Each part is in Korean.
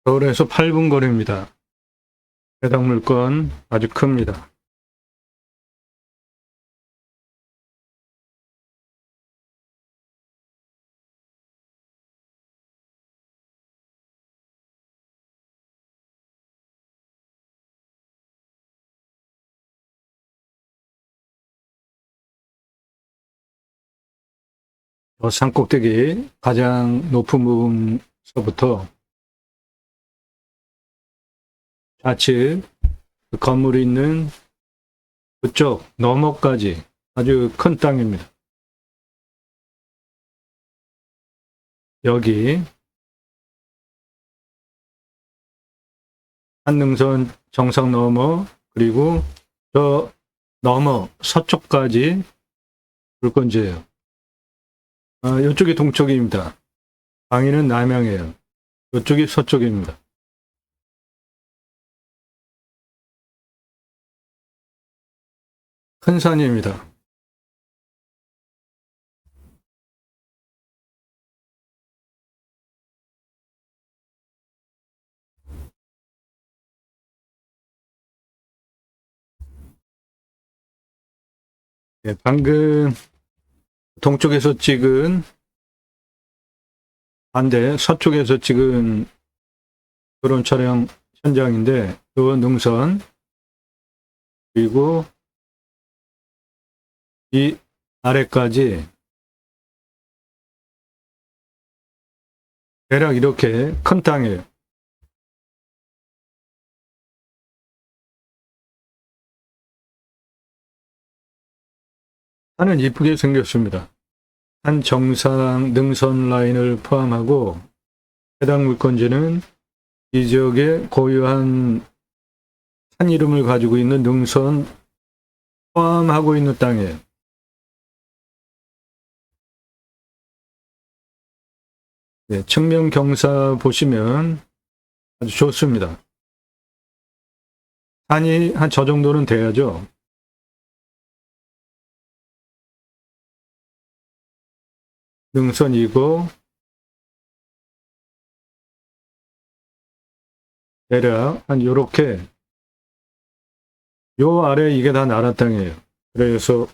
서울에서 8분 거리입니다. 해당 물건 아주 큽니다. 산 꼭대기 가장 높은 부분서부터 좌측 건물이 있는 그쪽 너머까지 아주 큰 땅입니다. 여기 한능선 정상 너머, 그리고 저 너머 서쪽까지 물건지예요. 이쪽이 동쪽입니다. 방위는 남향이에요. 이쪽이 서쪽입니다. 큰 산입니다. 네, 방금 동쪽에서 찍은, 반대 서쪽에서 찍은 드론 촬영 현장인데, 이 능선, 그리고 이 아래까지 대략 이렇게 큰 땅이에요. 산은 이쁘게 생겼습니다. 산 정상 능선 라인을 포함하고 해당 물건지는 이 지역의 고유한 산 이름을 가지고 있는 능선 포함하고 있는 땅이에요. 네, 측면 경사 보시면 아주 좋습니다. 산이 한 저 정도는 돼야죠. 능선이고 대략 한 요렇게 요 아래 이게 다 나라 땅이에요. 그래서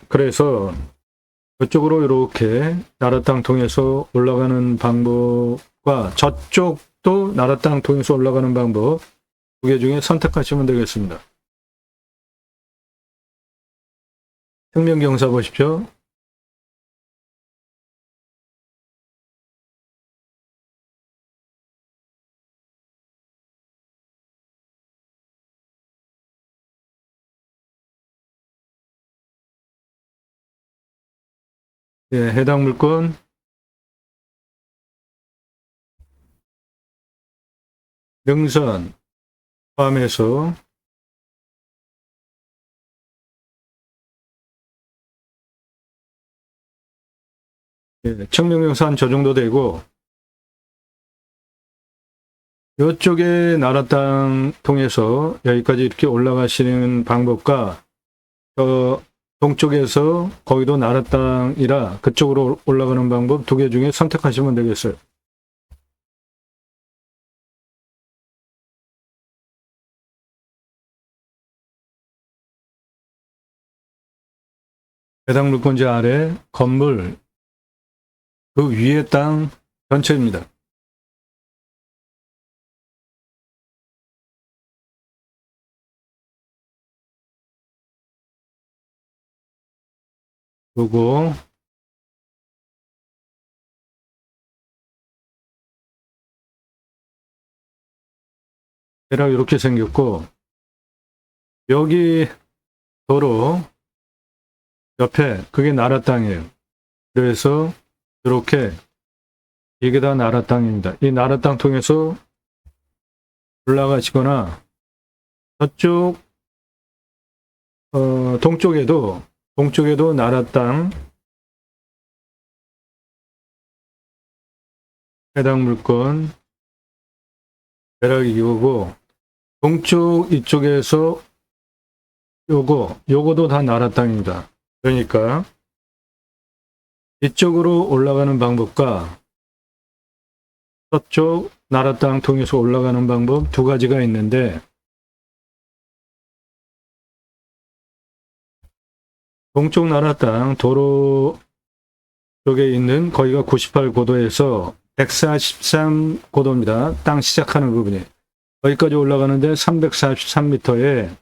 이쪽으로 이렇게 나라 땅 통해서 올라가는 방법과 저쪽도 나라 땅 통해서 올라가는 방법 두 개 중에 선택하시면 되겠습니다. 측면 경사 보십시오. 예, 해당 물건 능선 포함해서 측면 경사 한 저 정도 되고, 이쪽에 나라 땅 통해서 여기까지 이렇게 올라가시는 방법과 저 동쪽에서 거기도 나라 땅이라 그쪽으로 올라가는 방법 두 개 중에 선택하시면 되겠어요. 해당 물건지 아래 건물 그 위에 땅 전체입니다. 그리고 대략 이렇게 생겼고, 여기 도로 옆에 그게 나라 땅이에요. 그래서 이렇게 이게 다 나라 땅입니다. 이 나라 땅 통해서 올라가시거나 저쪽 동쪽에도 나라 땅 해당 물건 대략 이거고, 동쪽 이쪽에서 요거도 다 나라 땅입니다. 그러니까 이쪽으로 올라가는 방법과 서쪽 나라 땅 통해서 올라가는 방법 두 가지가 있는데, 동쪽 나라 땅 도로 쪽에 있는 거기가 98고도에서 143고도입니다. 땅 시작하는 부분이. 거기까지 올라가는데 343m에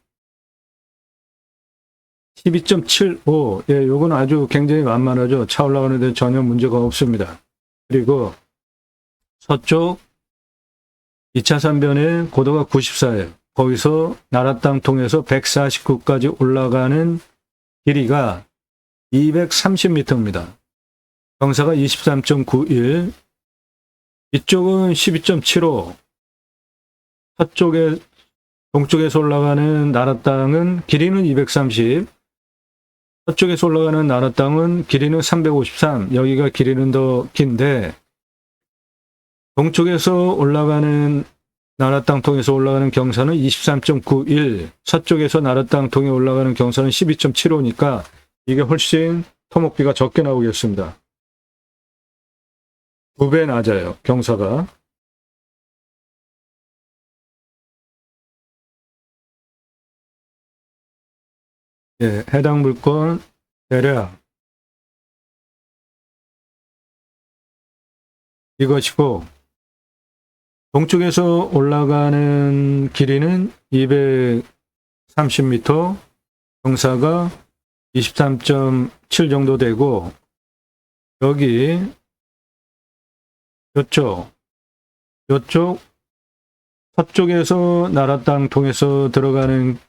12.75. 예, 요건 아주 굉장히 만만하죠. 차 올라가는데 전혀 문제가 없습니다. 그리고 서쪽 2차 산변의 고도가 94예요. 거기서 나라 땅 통해서 149까지 올라가는 길이가 230m입니다. 경사가 23.91. 이쪽은 12.75. 서쪽에, 동쪽에서 올라가는 나라 땅은 길이는 230. 서쪽에서 올라가는 나라 땅은 길이는 353. 여기가 길이는 더 긴데, 동쪽에서 올라가는 나라 땅 통해서 올라가는 경사는 23.91. 서쪽에서 나라 땅 통해 올라가는 경사는 12.75니까 이게 훨씬 토목비가 적게 나오겠습니다. 2배 낮아요, 경사가. 예, 해당 물건 대략 이것이고, 동쪽에서 올라가는 길이는 230m, 경사가 23.7 정도 되고, 여기 요쪽 서쪽에서 나라 땅 통해서 들어가는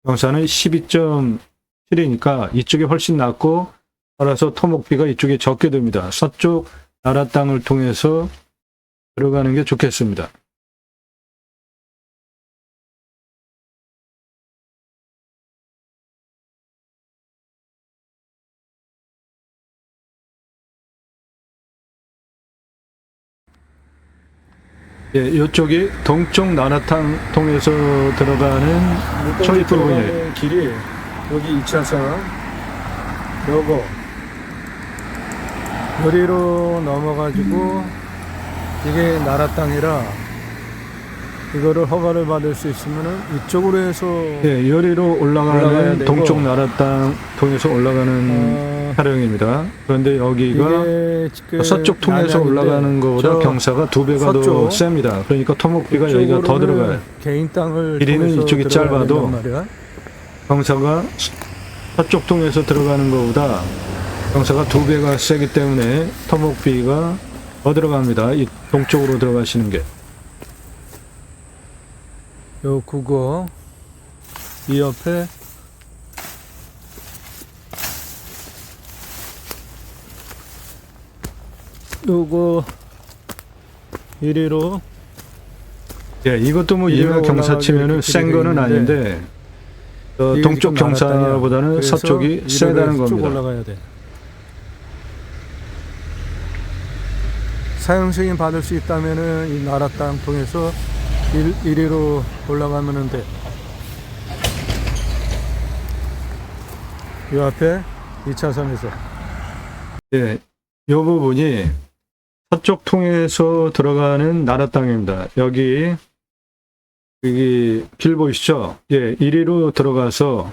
경사는 12.7이니까 이쪽이 훨씬 낮고, 따라서 토목비가 이쪽에 적게 듭니다. 서쪽 나라 땅을 통해서 들어가는 게 좋겠습니다. 예, 이쪽이 동쪽 나라 땅 통해서 들어가는 초입 부분이에요. 길이 여기 2차선 요거 요리로 넘어가지고 이게 나라 땅이라 이거를 허가를 받을 수 있으면은 이쪽으로 해서 예, 요리로 올라가는 동쪽 나라 땅 통해서 올라가는 차량입니다. 그런데 여기가 서쪽 통해서 올라가는 것보다 경사가 2배가 더 셉니다. 그러니까 토목비가 여기가 더 들어가요. 개인 땅을 길이는 이쪽이 짧아도 경사가 서쪽 통해서 들어가는 것보다 경사가 2배가 세기 때문에 토목비가 더 들어갑니다. 이 동쪽으로 들어가시는 게. 요 국어 이 옆에 요거 이리로 예, 이것도 뭐 이해가 경사 치면은 센 거는 아닌데 동쪽 경사보다는 서쪽이 세다는 겁니다. 올라가야 돼. 사용승인 받을 수 있다면은 이 나라 땅 통해서 이리로 올라가면 돼. 이 앞에 2차선에서. 예, 이 부분이 서쪽 통해서 들어가는 나라 땅입니다. 여기 길 보이시죠? 예, 이리로 들어가서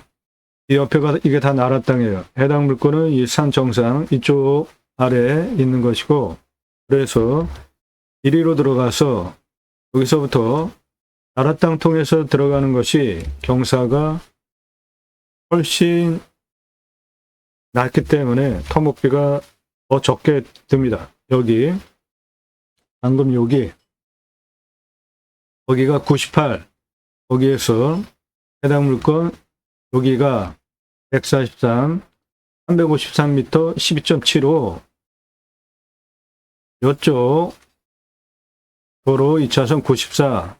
이 옆에가 이게 다 나라 땅이에요. 해당 물건은 이 산 정상 이쪽 아래에 있는 것이고, 그래서 이리로 들어가서 여기서부터 나라 땅 통해서 들어가는 것이 경사가 훨씬 낮기 때문에 토목비가 더 적게 듭니다. 여기 방금 거기가 98, 거기에서 해당 물건 여기가 143, 353m 12.75. 이쪽 도로 2차선 94,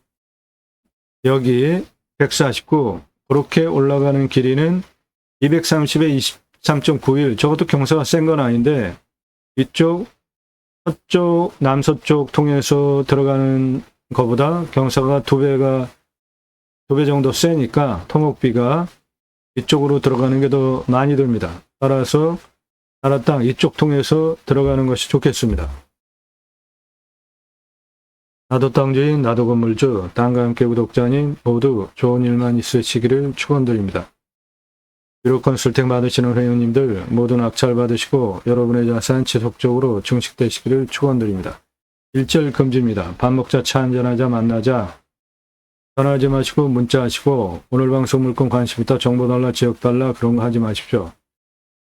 여기 149, 그렇게 올라가는 길이는 230에 23.91. 저것도 경사가 센 건 아닌데 이쪽 서쪽 남서쪽 통해서 들어가는 것보다 경사가 2배 정도 세니까 토목비가 이쪽으로 들어가는 게 더 많이 듭니다. 따라서 나라 땅 이쪽 통해서 들어가는 것이 좋겠습니다. 나도 땅주인, 나도 건물주, 땅과 함께 구독자님 모두 좋은 일만 있으시기를 축원드립니다. 유료 컨설팅 받으시는 회원님들 모두 낙찰 받으시고 여러분의 자산 지속적으로 증식되시기를 축원드립니다. 일절 금지입니다. 밥 먹자, 차 한잔하자, 만나자. 전화하지 마시고 문자하시고 오늘 방송 물건 관심 있다, 정보 달라, 지역 달라 그런 거 하지 마십시오.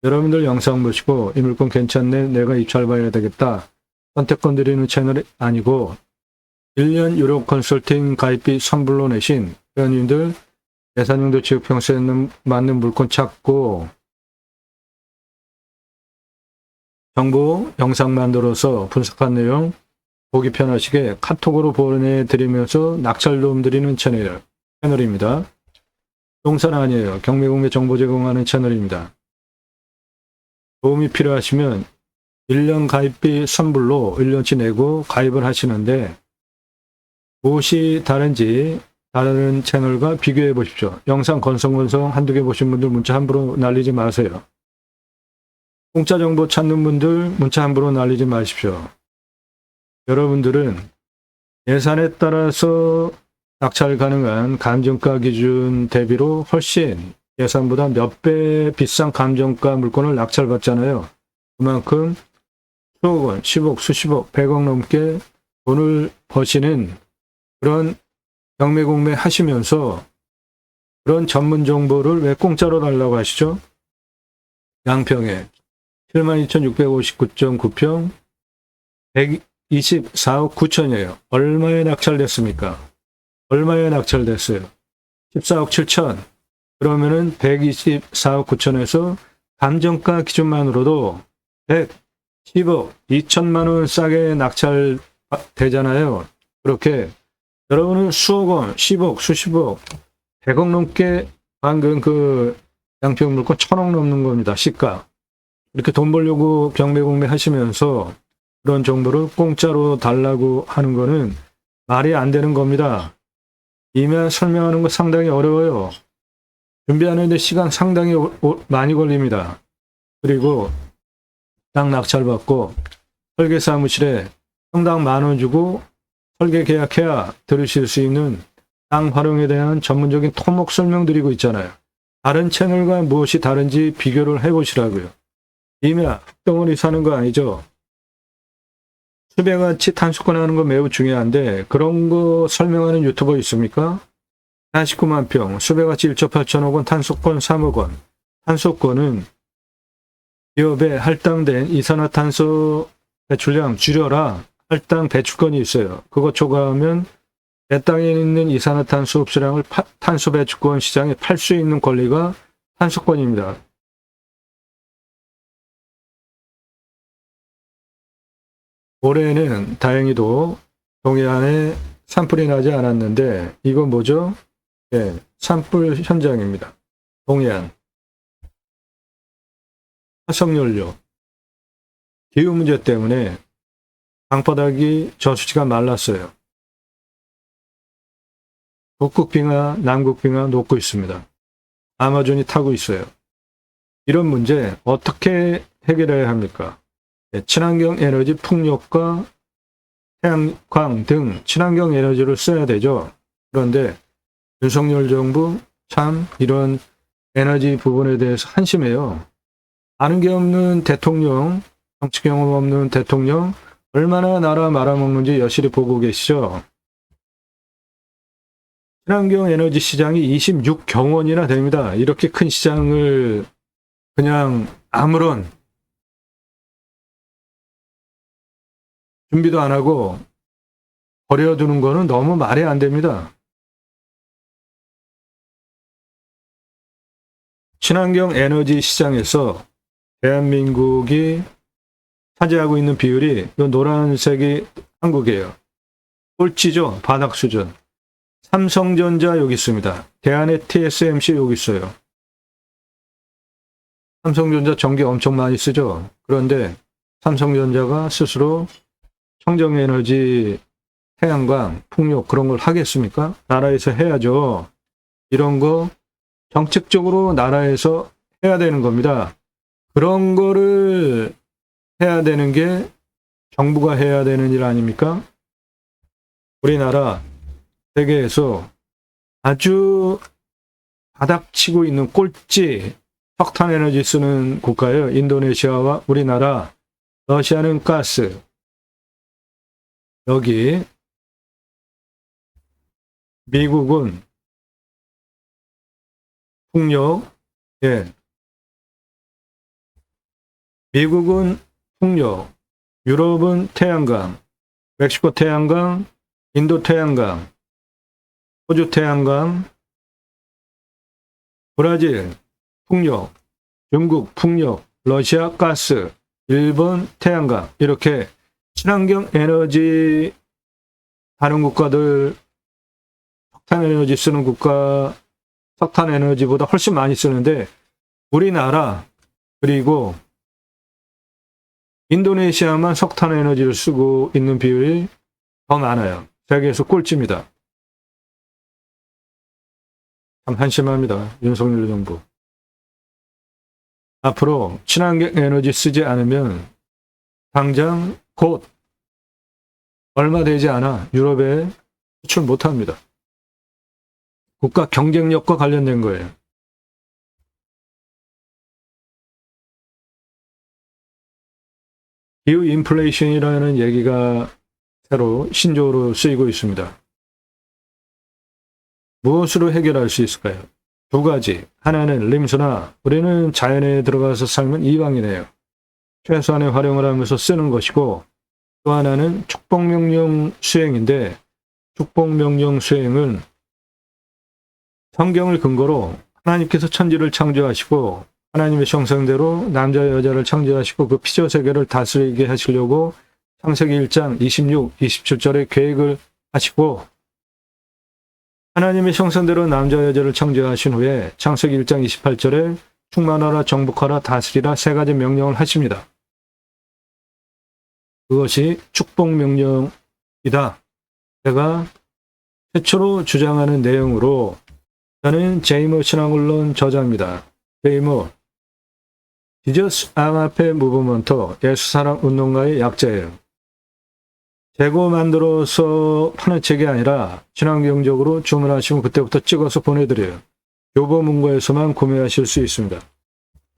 여러분들 영상 보시고 이 물건 괜찮네, 내가 입찰 봐야 되겠다. 선택권 드리는 채널이 아니고 1년 유료 컨설팅 가입비 선불로 내신 회원님들 예산용도 지역 평수에 맞는 물건 찾고 정보 영상 만들어서 분석한 내용 보기 편하시게 카톡으로 보내드리면서 낙찰 도움 드리는 채널입니다. 동산 아니에요. 경매공매 정보 제공하는 채널입니다. 도움이 필요하시면 1년 가입비 선불로 1년치 내고 가입을 하시는데 무엇이 다른지 다른 채널과 비교해 보십시오. 영상 건성건성 한두 개 보신 분들 문자 함부로 날리지 마세요. 공짜 정보 찾는 분들 문자 함부로 날리지 마십시오. 여러분들은 예산에 따라서 낙찰 가능한 감정가 기준 대비로 훨씬 예산보다 몇 배 비싼 감정가 물건을 낙찰 받잖아요. 그만큼 수억 원, 10억, 수십억, 100억 넘게 돈을 버시는 그런 경매공매 하시면서 그런 전문 정보를 왜 공짜로 달라고 하시죠? 양평에 72,659.9평 124억 9천이에요. 얼마에 낙찰됐습니까? 얼마에 낙찰됐어요? 14억 7천. 그러면은 124억 9천에서 감정가 기준만으로도 110억 2천만 원 싸게 낙찰 되잖아요. 그렇게 여러분은 수억 원, 10억, 수십억, 100억 넘게 방금 그 양평 물건 1,000억 넘는 겁니다. 시가. 이렇게 돈 벌려고 경매공매 하시면서 그런 정보를 공짜로 달라고 하는 거는 말이 안 되는 겁니다. 이면 설명하는 거 상당히 어려워요. 준비하는데 시간 상당히 많이 걸립니다. 그리고 땅 낙찰 받고 설계 사무실에 평당 10,000원 주고 설계 계약해야 들으실 수 있는 땅 활용에 대한 전문적인 토목 설명드리고 있잖아요. 다른 채널과 무엇이 다른지 비교를 해보시라고요. 이면 흙덩어리 사는 거 아니죠? 수배같이 탄소권 하는 거 매우 중요한데 그런 거 설명하는 유튜버 있습니까? 49만 평, 수배같이 1조 8천억 원, 탄소권 3억 원. 탄소권은 기업에 할당된 이산화탄소 배출량 줄여라. 할당 배출권이 있어요. 그거 초과하면 내 땅에 있는 이산화탄소 흡수량을 탄소 배출권 시장에 팔 수 있는 권리가 탄소권입니다. 올해는 다행히도 동해안에 산불이 나지 않았는데 이건 뭐죠? 네, 산불 현장입니다. 동해안. 화석연료. 기후 문제 때문에 방바닥이 저수지가 말랐어요. 북극빙하, 남극빙하 녹고 있습니다. 아마존이 타고 있어요. 이런 문제 어떻게 해결해야 합니까? 친환경 에너지 풍력과 태양광 등 친환경 에너지를 써야 되죠. 그런데 윤석열 정부 참 이런 에너지 부분에 대해서 한심해요. 아는 게 없는 대통령, 정치 경험 없는 대통령 얼마나 나라 말아먹는지 여실히 보고 계시죠. 친환경 에너지 시장이 26경원이나 됩니다. 이렇게 큰 시장을 그냥 아무런 준비도 안 하고 버려두는 거는 너무 말이 안 됩니다. 친환경 에너지 시장에서 대한민국이 차지하고 있는 비율이 이 노란색이 한국이에요. 꼴찌죠. 바닥 수준. 삼성전자 여기 있습니다. 대한의 TSMC 여기 있어요. 삼성전자 전기 엄청 많이 쓰죠. 그런데 삼성전자가 스스로 청정에너지, 태양광, 풍력 그런 걸 하겠습니까? 나라에서 해야죠. 이런 거 정책적으로 나라에서 해야 되는 겁니다. 그런 거를 해야 되는 게 정부가 해야 되는 일 아닙니까? 우리나라 세계에서 아주 바닥치고 있는 꼴찌 석탄 에너지 쓰는 국가예요. 인도네시아와 우리나라, 러시아는 가스. 여기 미국은 풍력, 예. 미국은 풍력, 유럽은 태양광, 멕시코 태양광, 인도 태양광, 호주 태양광, 브라질 풍력, 중국 풍력, 러시아 가스, 일본 태양광, 이렇게 친환경 에너지 다른 국가들 석탄 에너지 쓰는 국가 석탄 에너지보다 훨씬 많이 쓰는데 우리나라 그리고 인도네시아만 석탄 에너지를 쓰고 있는 비율이 더 많아요. 세계에서 꼴찌입니다. 참 한심합니다. 윤석열 정부. 앞으로 친환경 에너지 쓰지 않으면 당장 곧 얼마 되지 않아 유럽에 수출 못합니다. 국가 경쟁력과 관련된 거예요. 기후 인플레이션이라는 얘기가 새로 신조어로 쓰이고 있습니다. 무엇으로 해결할 수 있을까요? 두 가지. 하나는 림수나 우리는 자연에 들어가서 살면 이방이네요. 최소한의 활용을 하면서 쓰는 것이고 또 하나는 축복명령 수행인데 축복명령 수행은 성경을 근거로 하나님께서 천지를 창조하시고 하나님의 형상대로 남자 여자를 창조하시고 그 피조 세계를 다스리게 하시려고 창세기 1장 26, 27절에 계획을 하시고 하나님의 형상대로 남자 여자를 창조하신 후에 창세기 1장 28절에 충만하라 정복하라 다스리라 세 가지 명령을 하십니다. 그것이 축복명령이다. 제가 최초로 주장하는 내용으로 저는 제이머 신앙언론 저자입니다. 제이머 지저스 아가페 무브먼터 예수사랑 운동가의 약자예요. 재고 만들어서 파는 책이 아니라 친환경적으로 주문하시면 그때부터 찍어서 보내드려요. 교보문고에서만 구매하실 수 있습니다.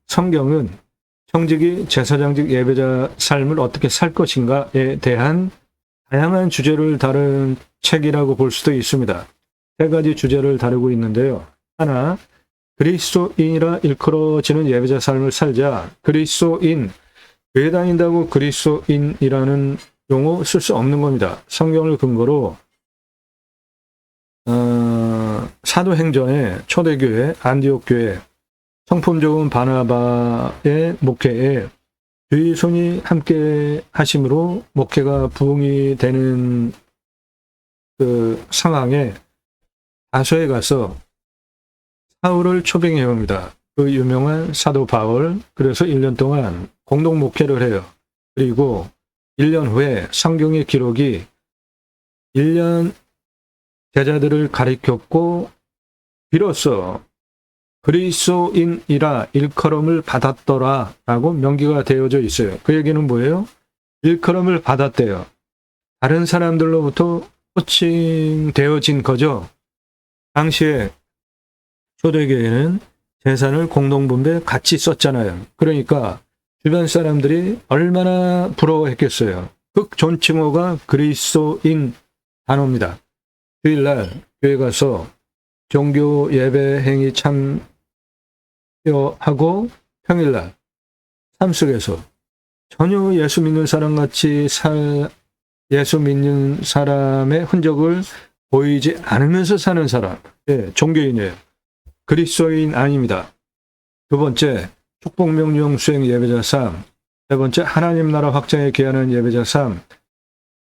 성경은 청지기 제사장직 예배자 삶을 어떻게 살 것인가에 대한 다양한 주제를 다룬 책이라고 볼 수도 있습니다. 세 가지 주제를 다루고 있는데요. 하나, 그리스도인이라 일컬어지는 예배자 삶을 살자. 그리스도인, 교회 다닌다고 그리스도인이라는 용어 쓸 수 없는 겁니다. 성경을 근거로 사도행전의 초대교회, 안디옥 교회, 성품 좋은 바나바의 목회에 주의 손이 함께 하심으로 목회가 부흥이 되는 그 상황에 다소에 가서 사울을 초빙해 옵니다. 그 유명한 사도 바울. 그래서 1년 동안 공동 목회를 해요. 그리고 1년 후에 성경의 기록이 1년 제자들을 가리켰고 비로소 그리스도인이라 일컬음을 받았더라 라고 명기가 되어져 있어요. 그 얘기는 뭐예요? 일컬음을 받았대요. 다른 사람들로부터 호칭되어진 거죠. 당시에 초대교회는 재산을 공동분배 같이 썼잖아요. 그러니까 주변 사람들이 얼마나 부러워했겠어요. 극존칭어가 그리스도인 단어입니다. 주일날 교회 가서 종교 예배 행위 참여하고 평일날 삶 속에서 전혀 예수 믿는 사람같이 예수 믿는 사람의 흔적을 보이지 않으면서 사는 사람, 종교인이에요. 그리스도인 아닙니다. 두 번째, 축복명령 수행 예배자 삶. 세 번째, 하나님 나라 확장에 기하는 예배자 삶.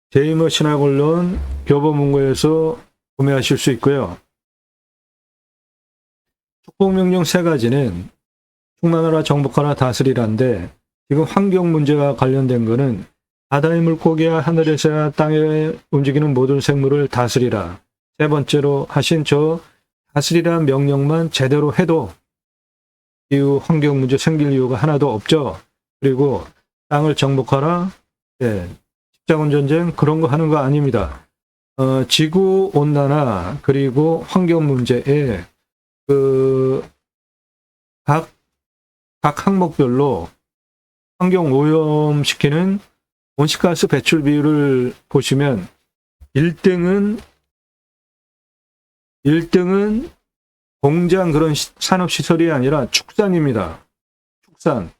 제이머 신학언론 교보문고에서 구매하실 수 있고요. 축복명령 세 가지는 충만하라 정복하라 다스리라인데 지금 환경 문제와 관련된 거는 바다의 물고기와 하늘에서야 땅에 움직이는 모든 생물을 다스리라. 세 번째로 하신 저 다스리라는 명령만 제대로 해도 기후 환경 문제 생길 이유가 하나도 없죠. 그리고 땅을 정복하라. 십자군 전쟁 그런 거 하는 거 아닙니다. 지구 온난화 그리고 환경 문제에 각 항목별로 환경 오염시키는 온실가스 배출 비율을 보시면 1등은 공장 그런 산업시설이 아니라 축산입니다. 축산.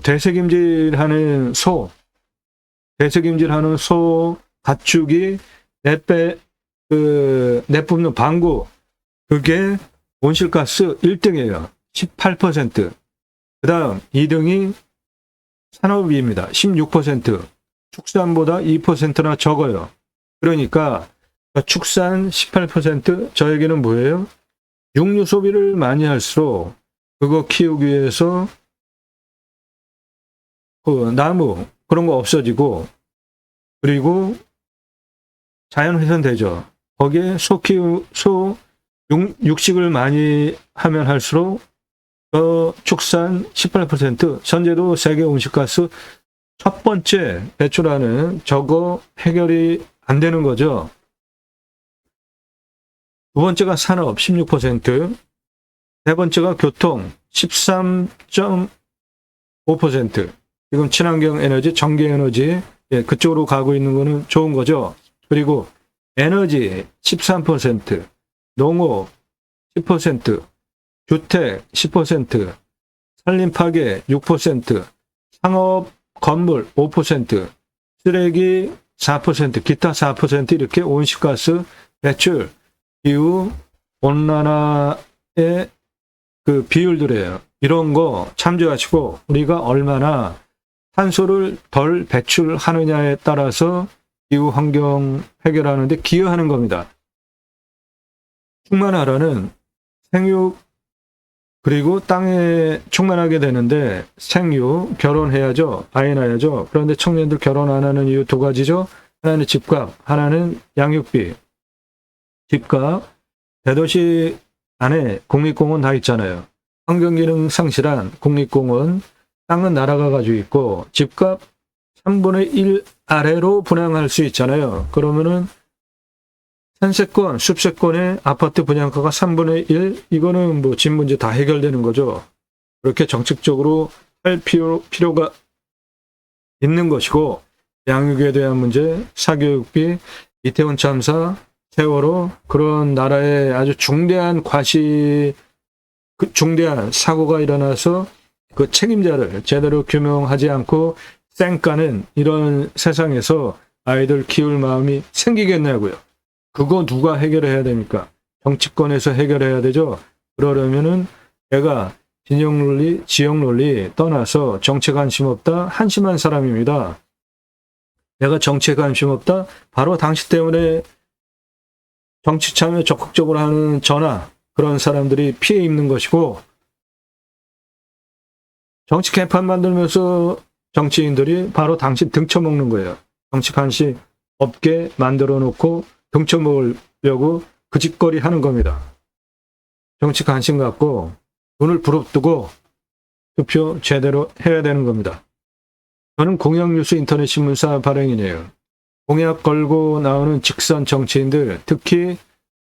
대책임질하는 소, 가축이 내뿜는 방구, 그게 온실가스 1등이에요. 18%. 그 다음 2등이 산업입니다. 16%. 축산보다 2%나 적어요. 그러니까 축산 18%, 저에게는 뭐예요? 육류 소비를 많이 할수록 그거 키우기 위해서 나무 그런 거 없어지고, 그리고 자연 훼손되죠. 거기에 육식을 많이 하면 할수록 축산 18%, 현재도 세계 온실가스 첫 번째 배출하는 저거 해결이 안 되는 거죠. 두 번째가 산업 16%, 세 번째가 교통 13.5%. 지금 친환경 에너지, 전기 에너지, 그쪽으로 가고 있는 거는 좋은 거죠. 그리고 에너지 13%, 농업 10%, 주택 10%, 산림 파괴 6%, 상업 건물 5%, 쓰레기 4%, 기타 4% 이렇게 온실가스 배출, 기후 온난화의 그 비율들이에요. 이런 거 참조하시고 우리가 얼마나 탄소를 덜 배출하느냐에 따라서 기후 환경 해결하는 데 기여하는 겁니다. 충만하라는 생육 그리고 땅에 충만하게 되는데 생육, 결혼해야죠. 아이 낳아야죠. 그런데 청년들 결혼 안 하는 이유 두 가지죠. 하나는 집값, 하나는 양육비. 집값, 대도시 안에 국립공원 다 있잖아요. 환경기능 상실한 국립공원, 땅은 나라가 가지고 있고 집값 3분의 1 아래로 분양할 수 있잖아요. 그러면은 산세권, 숲세권의 아파트 분양가가 3분의 1, 이거는 뭐 집 문제 다 해결되는 거죠. 그렇게 정책적으로 할 필요가 있는 것이고, 양육에 대한 문제, 사교육비, 이태원 참사, 세월호, 그런 나라의 아주 중대한 중대한 사고가 일어나서 그 책임자를 제대로 규명하지 않고 쌩까는 이런 세상에서 아이들 키울 마음이 생기겠냐고요. 그거 누가 해결해야 됩니까? 정치권에서 해결해야 되죠. 그러려면은 내가 진영 논리, 지역 논리 떠나서 정치에 관심 없다, 한심한 사람입니다. 내가 정치에 관심 없다, 바로 당시 때문에 정치 참여 적극적으로 하는 저나 그런 사람들이 피해 입는 것이고, 정치 개판 만들면서 정치인들이 바로 당신 등쳐먹는 거예요. 정치 관심 없게 만들어 놓고 등쳐먹으려고 그 짓거리 하는 겁니다. 정치 관심 갖고 눈을 부릅뜨고 투표 제대로 해야 되는 겁니다. 저는 공약뉴스 인터넷 신문사 발행인이에요. 공약 걸고 나오는 직선 정치인들, 특히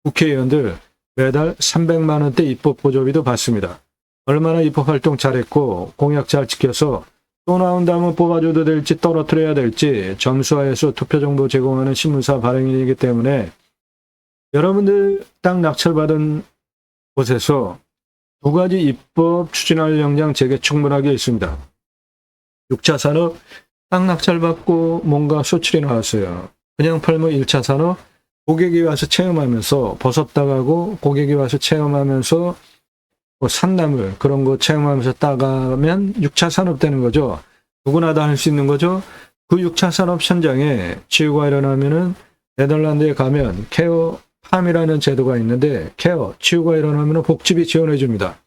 국회의원들 매달 300만 원대 입법 보조비도 받습니다. 얼마나 입법활동 잘했고 공약 잘 지켜서 또 나온다면 뽑아줘도 될지 떨어뜨려야 될지 점수화해서 투표정보 제공하는 신문사 발행인이기 때문에 여러분들 땅 낙찰받은 곳에서 두 가지 입법 추진할 역량 제게 충분하게 있습니다. 6차 산업 땅 낙찰받고 뭔가 수출이 나왔어요. 그냥 팔면 1차 산업 고객이 와서 체험하면서 버섯 따가고 고객이 와서 체험하면서 뭐 산나물 그런 거 체험하면서 따가면 6차 산업 되는 거죠. 누구나 다 할 수 있는 거죠. 그 6차 산업 현장에 치유가 일어나면은 네덜란드에 가면 케어 팜이라는 제도가 있는데 케어, 치유가 일어나면 복지비 지원해 줍니다.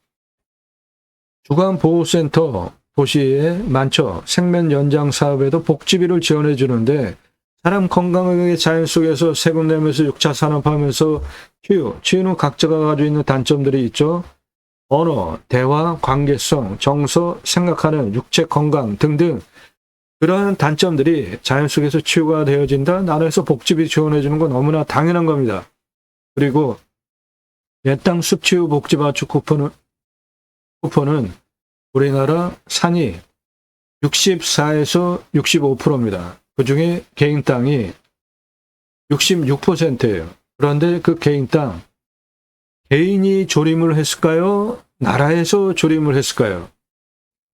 주간보호센터 도시에 많죠. 생면 연장 사업에도 복지비를 지원해 주는데 사람 건강하게 자연 속에서 세금 내면서 6차 산업하면서 치유는 각자가 가지고 있는 단점들이 있죠. 언어, 대화, 관계성, 정서, 생각하는 육체 건강 등등 그러한 단점들이 자연 속에서 치유가 되어진다. 나라에서 복지비 지원해 주는 건 너무나 당연한 겁니다. 그리고 옛땅 숲치유 복지바우처 쿠폰은 우리나라 산이 64에서 65%입니다. 그중에 개인 땅이 66%예요. 그런데 그 개인 땅, 개인이 조림을 했을까요? 나라에서 조림을 했을까요?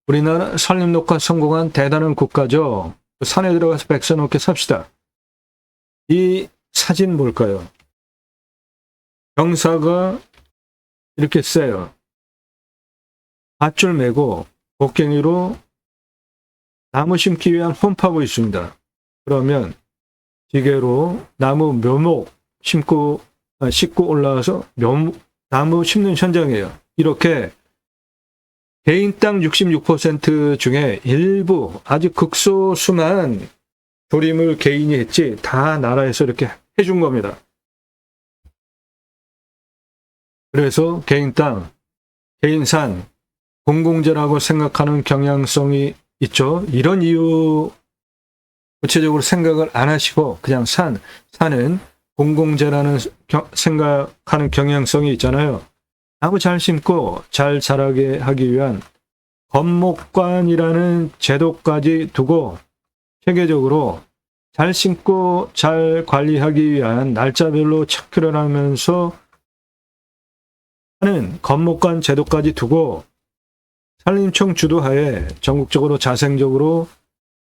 우리나라 산림녹화 성공한 대단한 국가죠. 산에 들어가서 백서 넘게 삽시다. 이 사진 뭘까요? 경사가 이렇게 세요. 밧줄 메고 곡괭이로 나무 심기 위한 홈파고 있습니다. 그러면 기계로 나무 묘목 싣고 올라와서 나무 심는 현장이에요. 이렇게 개인 땅 66% 중에 일부 아주 극소수만 조림을 개인이 했지 다 나라에서 이렇게 해준 겁니다. 그래서 개인 땅, 개인 산, 공공재라고 생각하는 경향성이 있죠. 이런 이유 구체적으로 생각을 안 하시고 그냥 산은 공공재라는 생각하는 경향성이 있잖아요. 나무 잘 심고 잘 자라게 하기 위한 건목관이라는 제도까지 두고 체계적으로 잘 심고 잘 관리하기 위한 날짜별로 체크를 하면서 하는 건목관 제도까지 두고 산림청 주도하에 전국적으로 자생적으로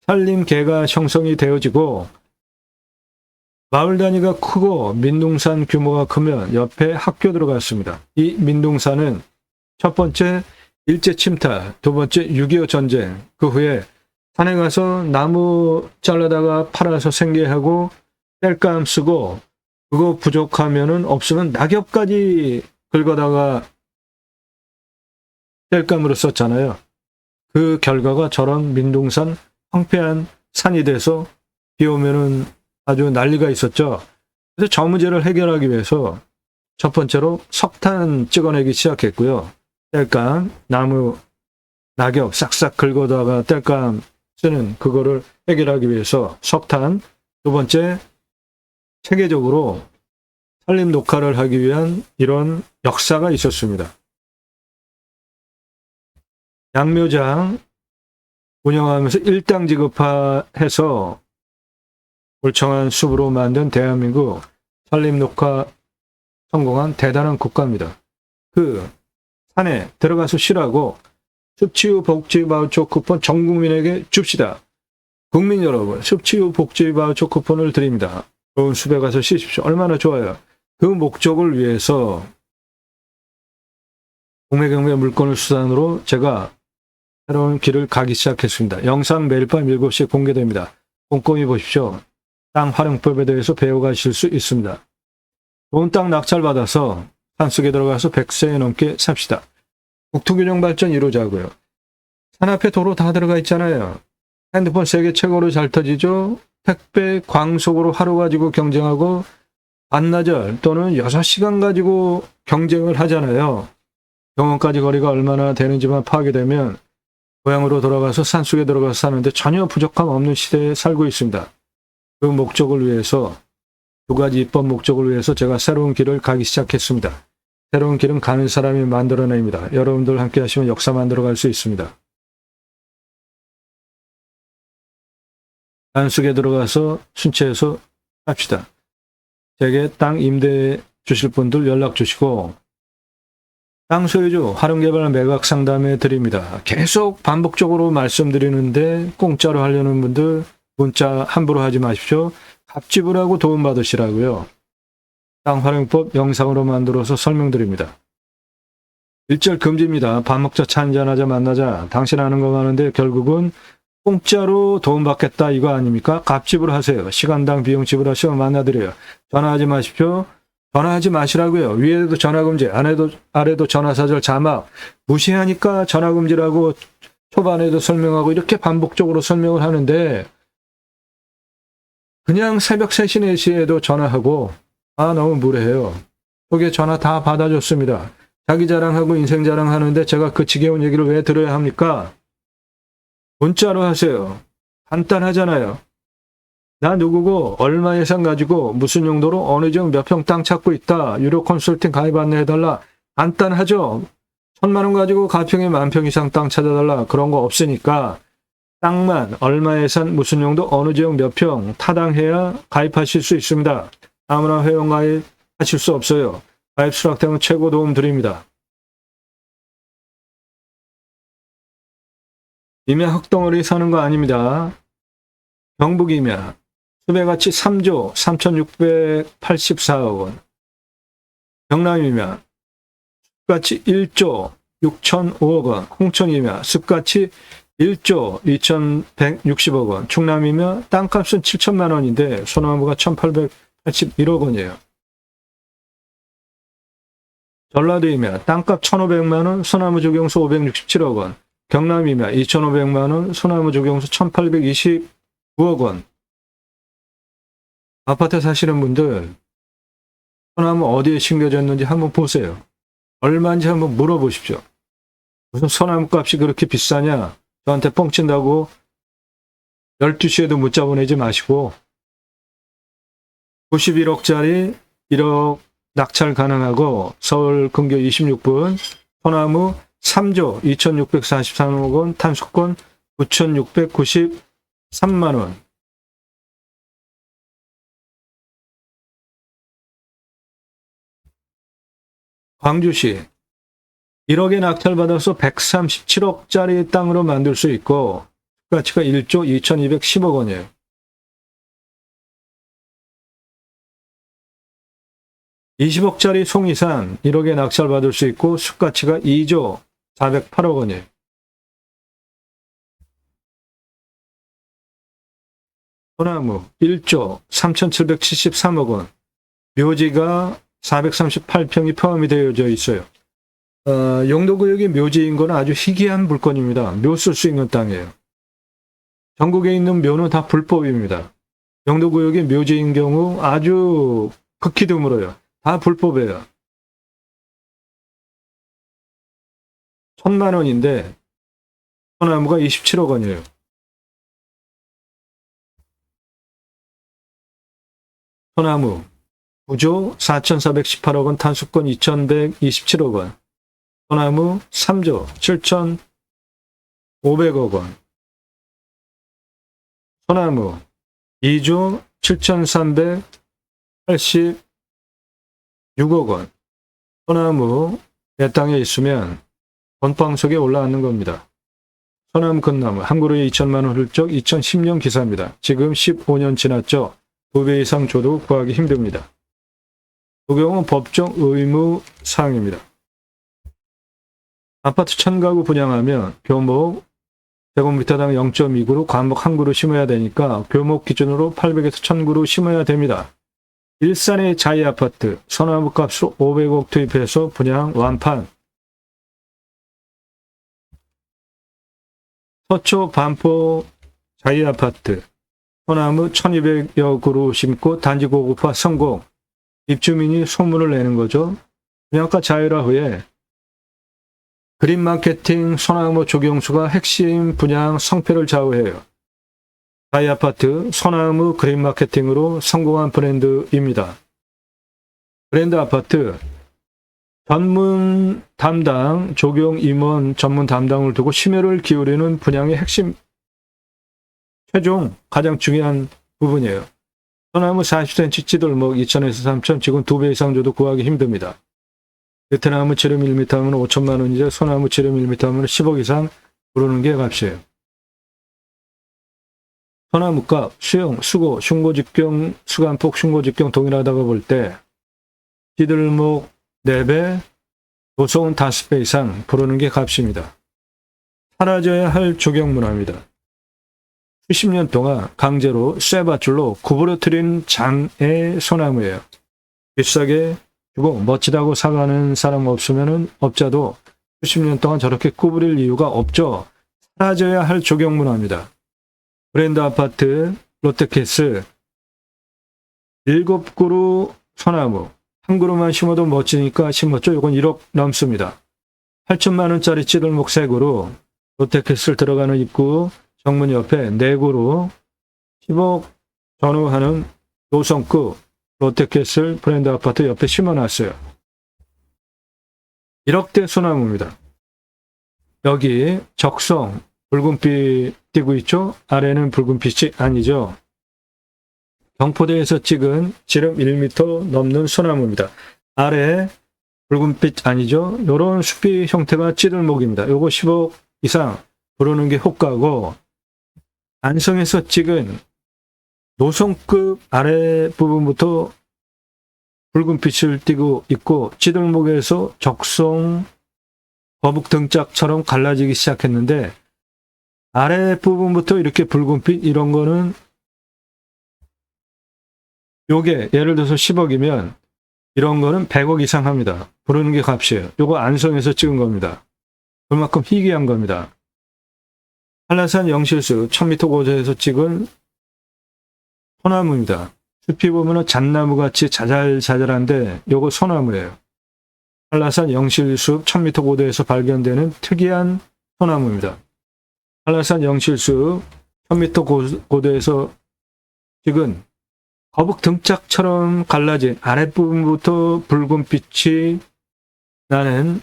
산림계가 형성이 되어지고 마을 단위가 크고 민둥산 규모가 크면 옆에 학교 들어갔습니다. 이 민둥산은 첫 번째 일제 침탈, 두 번째 6.25 전쟁, 그 후에 산에 가서 나무 잘라다가 팔아서 생계하고 땔감 쓰고 그거 부족하면은 없으면 낙엽까지 긁어다가 땔감으로 썼잖아요. 그 결과가 저런 민둥산 황폐한 산이 돼서 비 오면은 아주 난리가 있었죠. 그래서 저 문제를 해결하기 위해서 첫 번째로 석탄 찍어내기 시작했고요. 땔감, 나무, 낙엽 싹싹 긁어다가 땔감 쓰는 그거를 해결하기 위해서 석탄, 두 번째 체계적으로 산림 녹화를 하기 위한 이런 역사가 있었습니다. 양묘장 운영하면서 일당 지급화해서 울창한 숲으로 만든 대한민국 산림 녹화 성공한 대단한 국가입니다. 그 산에 들어가서 쉬라고 숲치유 복지바우처 쿠폰 전 국민에게 줍시다. 국민 여러분, 숲치유 복지바우처 쿠폰을 드립니다. 좋은 숲에 가서 쉬십시오. 얼마나 좋아요. 그 목적을 위해서 공매경매 물건을 수단으로 제가 새로운 길을 가기 시작했습니다. 영상 매일 밤 7시에 공개됩니다. 꼼꼼히 보십시오. 땅 활용법에 대해서 배워가실 수 있습니다. 좋은 땅 낙찰받아서 산속에 들어가서 100세 넘게 삽시다. 국토균형 발전 이루자고요. 산 앞에 도로 다 들어가 있잖아요. 핸드폰 세계 최고로 잘 터지죠. 택배 광속으로 하루 가지고 경쟁하고 반나절 또는 6시간 가지고 경쟁을 하잖아요. 병원까지 거리가 얼마나 되는지만 파악이 되면 고향으로 돌아가서 산속에 들어가서 사는데 전혀 부족함 없는 시대에 살고 있습니다. 그 목적을 위해서 두 가지 입법 목적을 위해서 제가 새로운 길을 가기 시작했습니다. 새로운 길은 가는 사람이 만들어냅니다. 여러분들 함께 하시면 역사 만들어갈 수 있습니다. 산속에 들어가서 순채해서 합시다. 제게 땅 임대 주실 분들 연락 주시고 땅 소유주 활용개발 매각 상담해 드립니다. 계속 반복적으로 말씀드리는데 공짜로 하려는 분들 문자 함부로 하지 마십시오. 갑지불하고 도움받으시라고요. 땅 활용법 영상으로 만들어서 설명드립니다. 일절 금지입니다. 밥 먹자 차 한잔하자 만나자. 당신 아는 거 많은데 결국은 공짜로 도움받겠다 이거 아닙니까? 갑지불 하세요. 시간당 비용 지불하시면 만나드려요. 전화하지 마십시오. 전화하지 마시라고요. 위에도 전화금지, 아래도 전화사절 자막. 무시하니까 전화금지라고 초반에도 설명하고 이렇게 반복적으로 설명을 하는데 그냥 새벽 3시, 4시에도 전화하고 너무 무례해요. 속에 전화 다 받아줬습니다. 자기 자랑하고 인생 자랑하는데 제가 그 지겨운 얘기를 왜 들어야 합니까? 문자로 하세요. 간단하잖아요. 나 누구고 얼마 예산 가지고 무슨 용도로 어느 지역 몇 평 땅 찾고 있다. 유료 컨설팅 가입 안내해달라. 간단하죠. 1,000만 원 가지고 가평에 10,000평 이상 땅 찾아달라. 그런 거 없으니까 땅만 얼마 예산 무슨 용도 어느 지역 몇 평 타당해야 가입하실 수 있습니다. 아무나 회원 가입하실 수 없어요. 가입 수락되면 최고 도움 드립니다. 임야 흙덩어리 사는 거 아닙니다. 경북 임야 수배가치 3조 3,684억 원, 경남 임야 습가치 1조 6,005억 원, 홍천 임야 습가치 1조 2,160억 원, 충남 임야 땅값은 7천만 원인데 소나무가 1,881억 원이에요. 전라도 임야 땅값 1,500만 원, 소나무 조경수 567억 원, 경남 임야 2,500만 원, 소나무 조경수 1,829억 원. 아파트 사시는 분들 소나무 어디에 심겨졌는지 한번 보세요. 얼마인지 한번 물어보십시오. 무슨 소나무 값이 그렇게 비싸냐? 저한테 뻥친다고 12시에도 문자 보내지 마시고 91억짜리 1억 낙찰 가능하고 서울 근교 26분 소나무 3조 2,643억 원, 탄수권 9,693만 원. 광주시 1억에 낙찰받아서 137억짜리 땅으로 만들 수 있고 가치가 1조 2,210억 원이에요. (20억짜리) 송이산 1억에 낙찰받을 수 있고 숲가치가 2조 408억 원이에요. 소나무 1조 3,773억 원, 묘지가 438평이 포함이 되어져 있어요. 용도구역이 묘지인 건 아주 희귀한 물건입니다. 묘 쓸 수 있는 땅이에요. 전국에 있는 묘는 다 불법입니다. 용도구역이 묘지인 경우 아주 극히 드물어요. 다 불법이에요. 1,000만 원인데 소나무가 27억 원이에요. 소나무 9조 4,418억 원, 탄수권 2,127억 원, 소나무 3조 7,500억 원, 소나무 2조 7,386억 원. 소나무 내 땅에 있으면 건빵 속에 올라앉는 겁니다. 소나무 건나무 한 그루에 2천만 원 훌쩍 2010년 기사입니다. 지금 15년 지났죠. 2배 이상 줘도 구하기 힘듭니다. 적용은 법정 의무 사항입니다. 아파트 1,000가구 분양하면 교목 제곱미터당 0.2그루, 과목 1그루 심어야 되니까 교목 기준으로 800에서 1,000그루 심어야 됩니다. 일산의 자이아파트 소나무 값으로 500억 투입해서 분양 완판. 서초 반포 자이아파트 소나무 1,200여 그루 심고 단지 고급화 성공. 입주민이 소문을 내는 거죠. 분양가 자율화 후에 그린 마케팅 소나무 조경수가 핵심 분양 성패를 좌우해요. 자이아파트 소나무 그린 마케팅으로 성공한 브랜드입니다. 브랜드 아파트 전문 담당 조경 임원 전문 담당을 두고 심혈을 기울이는 분양의 핵심 최종 가장 중요한 부분이에요. 소나무 40cm 찌들목 2,000에서 3,000, 지금 2배 이상 줘도 구하기 힘듭니다. 베트나무 지름 1m 하면 5천만 원이죠. 소나무 지름 1m 하면 10억 이상 부르는 게 값이에요. 소나무값, 수용, 수고, 흉고직경, 수간폭, 흉고직경 동일하다고 볼 때 찌들목 4배, 도소은 5배 이상 부르는 게 값입니다. 사라져야 할 조경문화입니다. 수십 년 동안 강제로 쇠밧줄로 구부러뜨린 장의 소나무예요. 비싸게 주고 멋지다고 사가는 사람 없으면 업자도 수십 년 동안 저렇게 구부릴 이유가 없죠. 사라져야 할 조경문화입니다. 브랜드 아파트 롯데캐슬 7그루 소나무 한 그루만 심어도 멋지니까 심었죠. 이건 1억 넘습니다. 8천만 원짜리 찌들목 3그루 롯데캐슬 들어가는 입구 정문 옆에 내구로 10억 전후하는 노성급 롯데캐슬 브랜드 아파트 옆에 심어놨어요. 1억대 소나무입니다. 여기 적성 붉은빛 띄고 있죠? 아래는 붉은빛이 아니죠. 경포대에서 찍은 지름 1m 넘는 소나무입니다. 아래 붉은빛 아니죠? 이런 숲이 형태가 찌들목입니다. 요거 10억 이상 부르는 게 호가고, 안성에서 찍은 노성급 아래 부분부터 붉은빛을 띠고 있고 찌들목에서 적성 거북 등짝처럼 갈라지기 시작했는데, 아래 부분부터 이렇게 붉은빛 이런 거는 요게 예를 들어서 10억이면 이런 거는 100억 이상 합니다. 부르는 게 값이에요. 요거 안성에서 찍은 겁니다. 그만큼 희귀한 겁니다. 한라산 영실수 1000m 고도에서 찍은 소나무입니다. 숲이 보면은 잣나무 같이 자잘자잘한데 요거 소나무예요. 한라산 영실숲 1000m 고도에서 발견되는 특이한 소나무입니다. 한라산 영실숲 1000m 고도에서 찍은 거북 등짝처럼 갈라진 아랫부분부터 붉은빛이 나는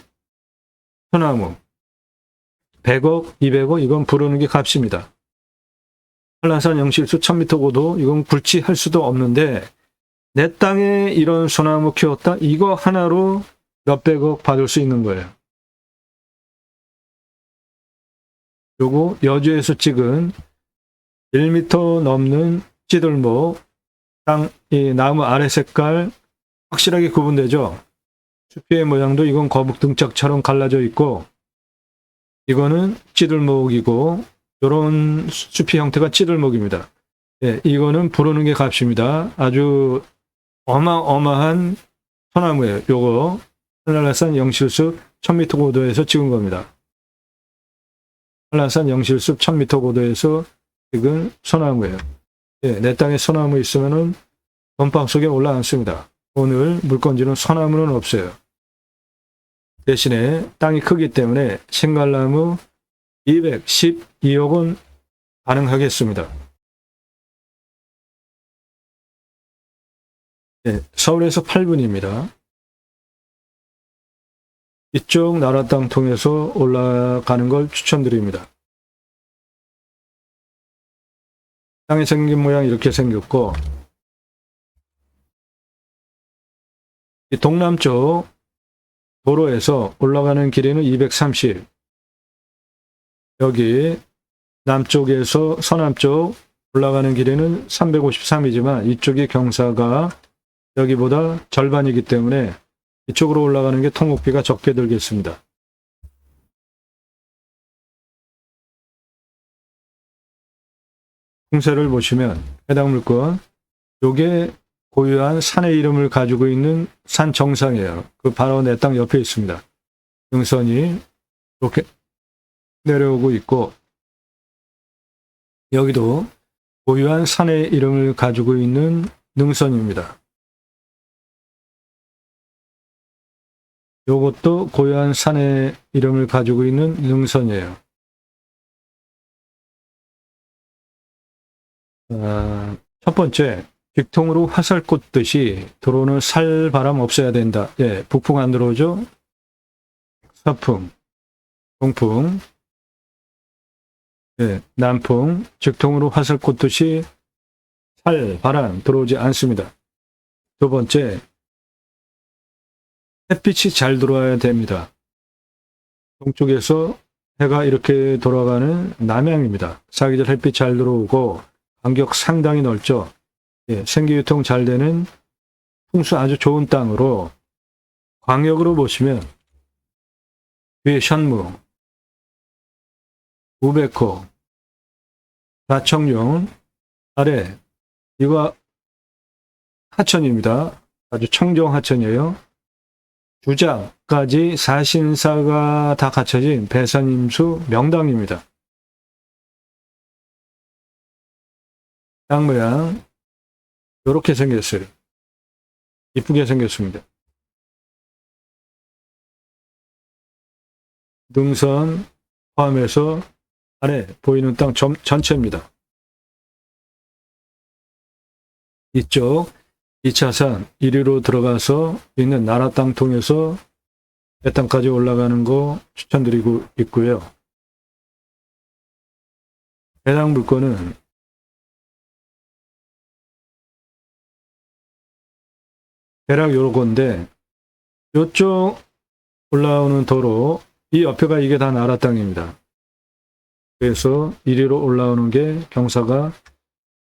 소나무. 100억, 200억 이건 부르는 게 값입니다. 한라산 영실수 1000m 고도 이건 굴치할 수도 없는데, 내 땅에 이런 소나무 키웠다? 이거 하나로 몇백억 받을 수 있는 거예요. 요거 여주에서 찍은 1m 넘는 찌들목, 이 나무 아래 색깔 확실하게 구분되죠? 숲의 모양도 이건 거북 등짝처럼 갈라져 있고, 이거는 찌들목이고, 이런 숲의 형태가 찌들목입니다. 예, 이거는 부르는 게 값입니다. 아주 어마어마한 소나무예요. 요거 한라산 영실숲 1000m 고도에서 찍은 겁니다. 한라산 영실숲 1000m 고도에서 찍은 소나무예요. 예, 내 땅에 소나무 있으면은 건빵 속에 올라앉습니다. 오늘 물건지는 소나무는 없어요. 대신에 땅이 크기 때문에 신갈나무 212억은 가능하겠습니다. 네, 서울에서 8분입니다. 이쪽 나라 땅 통해서 올라가는 걸 추천드립니다. 땅이 생긴 모양 이렇게 생겼고, 이 동남쪽 도로에서 올라가는 길이는 230, 여기 남쪽에서 서남쪽 올라가는 길이는 353이지만 이쪽이 경사가 여기보다 절반이기 때문에 이쪽으로 올라가는 게 통목비가 적게 들겠습니다. 풍세를 보시면 해당 물건, 요게 고유한 산의 이름을 가지고 있는 산 정상이에요. 그 바로 내 땅 옆에 있습니다. 능선이 이렇게 내려오고 있고, 여기도 고유한 산의 이름을 가지고 있는 능선입니다. 요것도 고유한 산의 이름을 가지고 있는 능선이에요. 첫 번째, 빅통으로 화살 꽂듯이 들어오는 살바람 없애야 된다. 예, 북풍 안 들어오죠? 서풍, 동풍, 예, 남풍, 직통으로 화살 꽂듯이 살바람 들어오지 않습니다. 두 번째, 햇빛이 잘 들어와야 됩니다. 동쪽에서 해가 이렇게 돌아가는 남향입니다. 사계절 햇빛 잘 들어오고 간격 상당히 넓죠. 예, 생기유통 잘 되는 풍수 아주 좋은 땅으로 광역으로 보시면 위에 현무, 우백호, 나청룡, 아래 이거 하천입니다. 아주 청정 하천이에요. 주장까지 사신사가 다 갖춰진 배산임수 명당입니다. 땅 모양 이렇게 생겼어요. 이쁘게 생겼습니다. 능선 포함해서 아래 보이는 땅 전체입니다. 이쪽 2차선 1위로 들어가서 있는 나라 땅 통해서 배 땅까지 올라가는 거 추천드리고 있고요. 해당 물건은 대략 요건데 이쪽 올라오는 도로 이 옆에가 이게 다 나라 땅입니다. 그래서 1위로 올라오는 게 경사가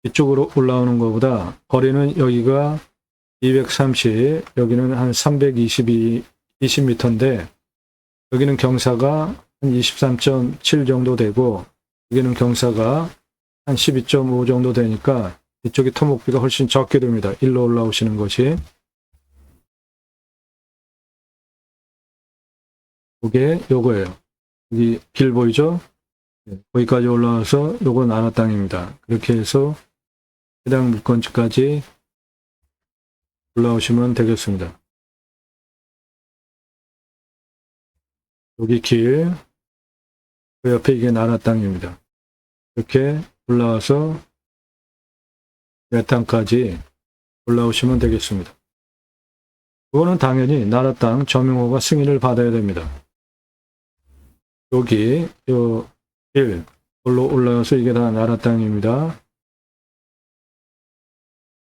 이쪽으로 올라오는 것보다 거리는 여기가 230, 여기는 한 20m인데 여기는 경사가 한 23.7 정도 되고 여기는 경사가 한 12.5 정도 되니까 이쪽이 토목비가 훨씬 적게 됩니다. 일로 올라오시는 것이. 이게 요거예요. 여기 길 보이죠? 거기까지 올라와서 요거 나라 땅입니다. 그렇게 해서 해당 물건지까지 올라오시면 되겠습니다. 여기 길, 그 옆에 이게 나라 땅입니다. 이렇게 올라와서 내 땅까지 올라오시면 되겠습니다. 그거는 당연히 나라 땅 점용허가 승인을 받아야 됩니다. 여기 요 길, 걸로 올라와서 이게 다 나라 땅입니다.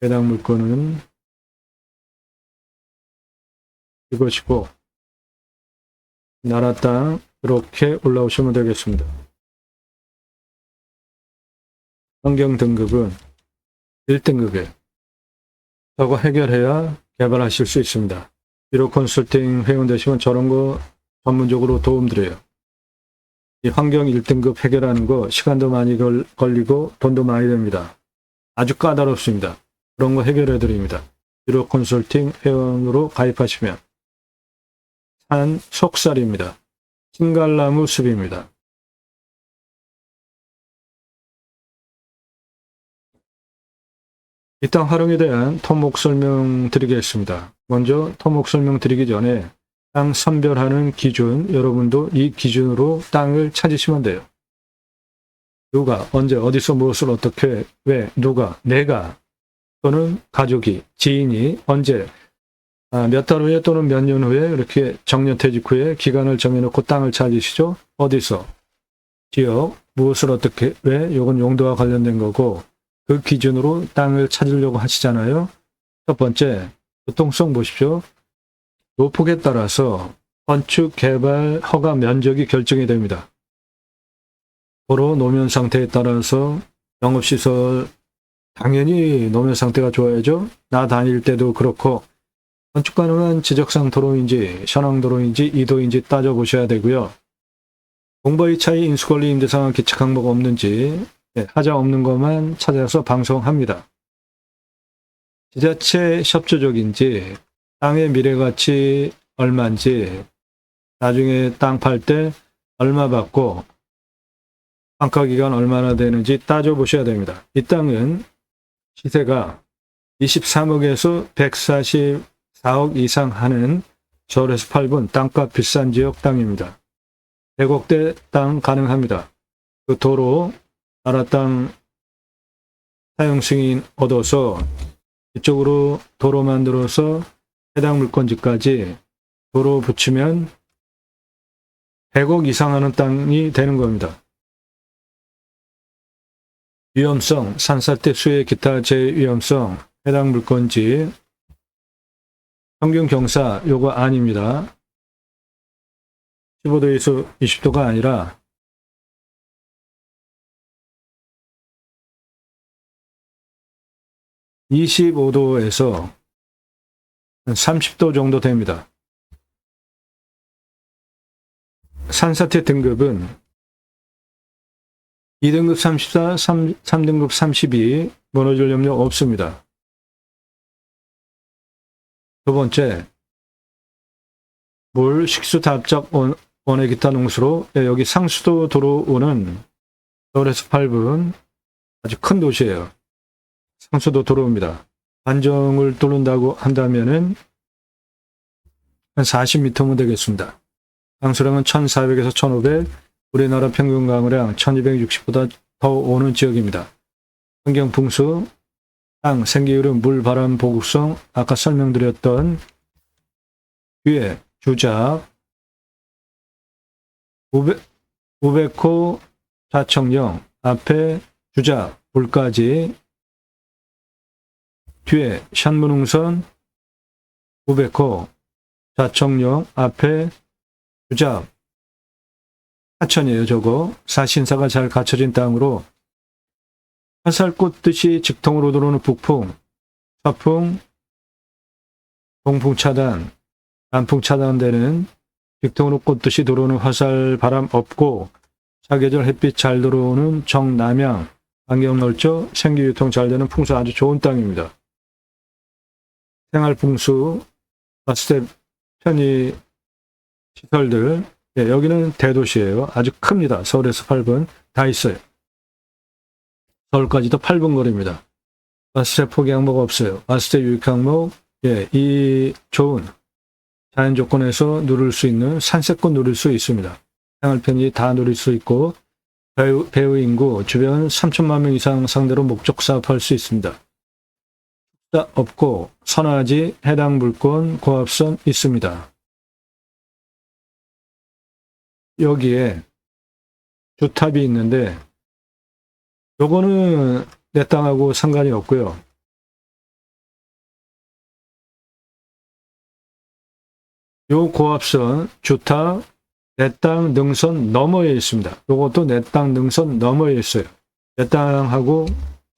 해당 물건은 이것이고 나라 땅 이렇게 올라오시면 되겠습니다. 환경 등급은 1등급이에요. 저거 해결해야 개발하실 수 있습니다. 비록 컨설팅 회원 되시면 저런 거 전문적으로 도움드려요. 이 환경 1등급 해결하는 거 시간도 많이 걸리고 돈도 많이 됩니다. 아주 까다롭습니다. 그런 거 해결해 드립니다. 비록 컨설팅 회원으로 가입하시면 산 속살입니다. 신갈나무 숲입니다. 이 땅 활용에 대한 토목 설명 드리겠습니다. 먼저 토목 설명 드리기 전에 땅 선별하는 기준, 여러분도 이 기준으로 땅을 찾으시면 돼요. 누가, 언제, 어디서, 무엇을, 어떻게, 왜, 누가, 내가, 또는 가족이, 지인이, 언제, 몇 달 후에 또는 몇 년 후에 이렇게 정년퇴직 후에 기간을 정해놓고 땅을 찾으시죠. 어디서, 지역, 무엇을, 어떻게, 왜, 이건 용도와 관련된 거고 그 기준으로 땅을 찾으려고 하시잖아요. 첫 번째, 교통성 보십시오. 노폭에 따라서 건축, 개발, 허가 면적이 결정이 됩니다. 도로 노면 상태에 따라서 영업시설, 당연히 노면 상태가 좋아야죠. 나 다닐 때도 그렇고 건축 가능한 지적상 도로인지 현황도로인지 이도인지 따져보셔야 되고요. 공부의 차이, 인수권리, 임대상황, 기착 항목 없는지 하자 없는 것만 찾아서 방송합니다. 지자체 협조적인지 땅의 미래가치 얼마인지 나중에 땅 팔 때 얼마 받고 환가기간 얼마나 되는지 따져보셔야 됩니다. 이 땅은 시세가 23억에서 144억 이상 하는 서울에서 8분 땅값 비싼 지역 땅입니다. 100억대 땅 가능합니다. 그 도로, 나라 땅 사용 승인 얻어서 이쪽으로 도로 만들어서 해당 물건지까지 도로 붙이면 100억 이상 하는 땅이 되는 겁니다. 위험성, 산사태 수해 기타 제위험성, 해당 물건지, 평균 경사 요거 아닙니다. 15도에서 20도가 아니라 25도에서 30도 정도 됩니다. 산사태 등급은 2등급 34, 3등급 32, 무너질 염려 없습니다. 두 번째, 물, 식수, 답작, 원해 기타 농수로, 여기 상수도 도로오는 서울에서 8분 아주 큰 도시예요. 상수도 도로입니다. 반정을 뚫는다고 한다면은 한 40m면 되겠습니다. 강수량은 1400에서 1500, 우리나라 평균 강우량 1260보다 더 오는 지역입니다. 환경 풍수, 땅, 생기흐름, 물, 바람, 보급성, 아까 설명드렸던 뒤에 주작, 우베코 자청령, 앞에 주작, 불까지, 뒤에 샨문흥선, 우베코 자청령, 앞에 주작, 하천이에요. 저거 사신사가 잘 갖춰진 땅으로 화살 꽂듯이 직통으로 들어오는 북풍, 서풍, 동풍 차단, 남풍 차단되는 직통으로 꽂듯이 들어오는 화살 바람 없고 사계절 햇빛 잘 들어오는 정남향, 환경 넓죠? 생기유통 잘 되는 풍수 아주 좋은 땅입니다. 생활풍수, 바스텝 편의 시설들, 예, 여기는 대도시예요. 아주 큽니다. 서울에서 8분 다 있어요. 서울까지도 8분 거리입니다. 바스텝 포기 항목 없어요. 바스텝 유익 항목, 예, 이 좋은 자연 조건에서 누릴 수 있는 산세권 누릴 수 있습니다. 생활 편의 다 누릴 수 있고 배우 인구 주변 3천만 명 이상 상대로 목적 사업할 수 있습니다. 없고 선화지, 해당 물권, 고압선 있습니다. 여기에 주탑이 있는데 요거는 내 땅하고 상관이 없고요. 요 고압선, 주탑, 내 땅 능선 너머에 있습니다. 요것도 내 땅 능선 너머에 있어요. 내 땅하고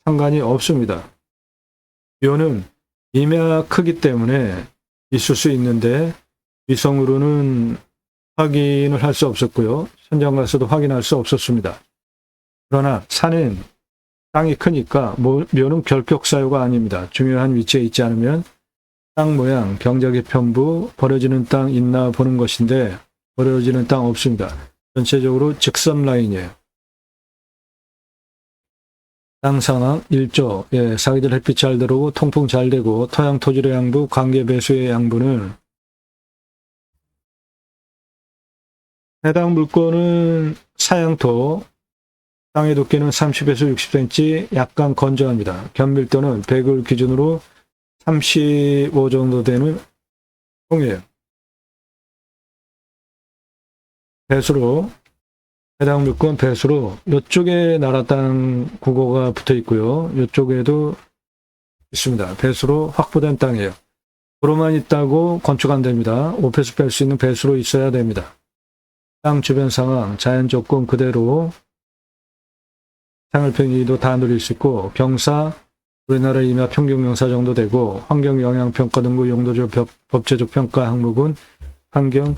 상관이 없습니다. 요는 임야 크기 때문에 있을 수 있는데 위성으로는 확인을 할 수 없었고요. 현장 가서도 확인할 수 없었습니다. 그러나 산은 땅이 크니까 묘는 결격 사유가 아닙니다. 중요한 위치에 있지 않으면 땅 모양, 경작의 편부, 버려지는 땅 있나 보는 것인데 버려지는 땅 없습니다. 전체적으로 직선 라인이에요. 땅 상황 1조, 예, 사계절 햇빛 잘 들어오고 통풍 잘 되고 토양 토질의 양부, 관계 배수의 양부는 해당 물권은 사양토, 땅의 두께는 30에서 60cm, 약간 건조합니다. 견밀도는 100을 기준으로 35 정도 되는 통이에요. 배수로, 해당 물권 배수로 이쪽에 나라 땅 국어가 붙어 있고요. 이쪽에도 있습니다. 배수로 확보된 땅이에요. 도로만 있다고 건축 안 됩니다. 오페스 뺄 수 있는 배수로 있어야 됩니다. 땅 주변 상황, 자연 조건 그대로 생활 편의도 다 누릴 수 있고 경사, 우리나라 임야 평균 경사 정도 되고 환경 영향 평가 등급 용도적 법제적 평가 항목은 환경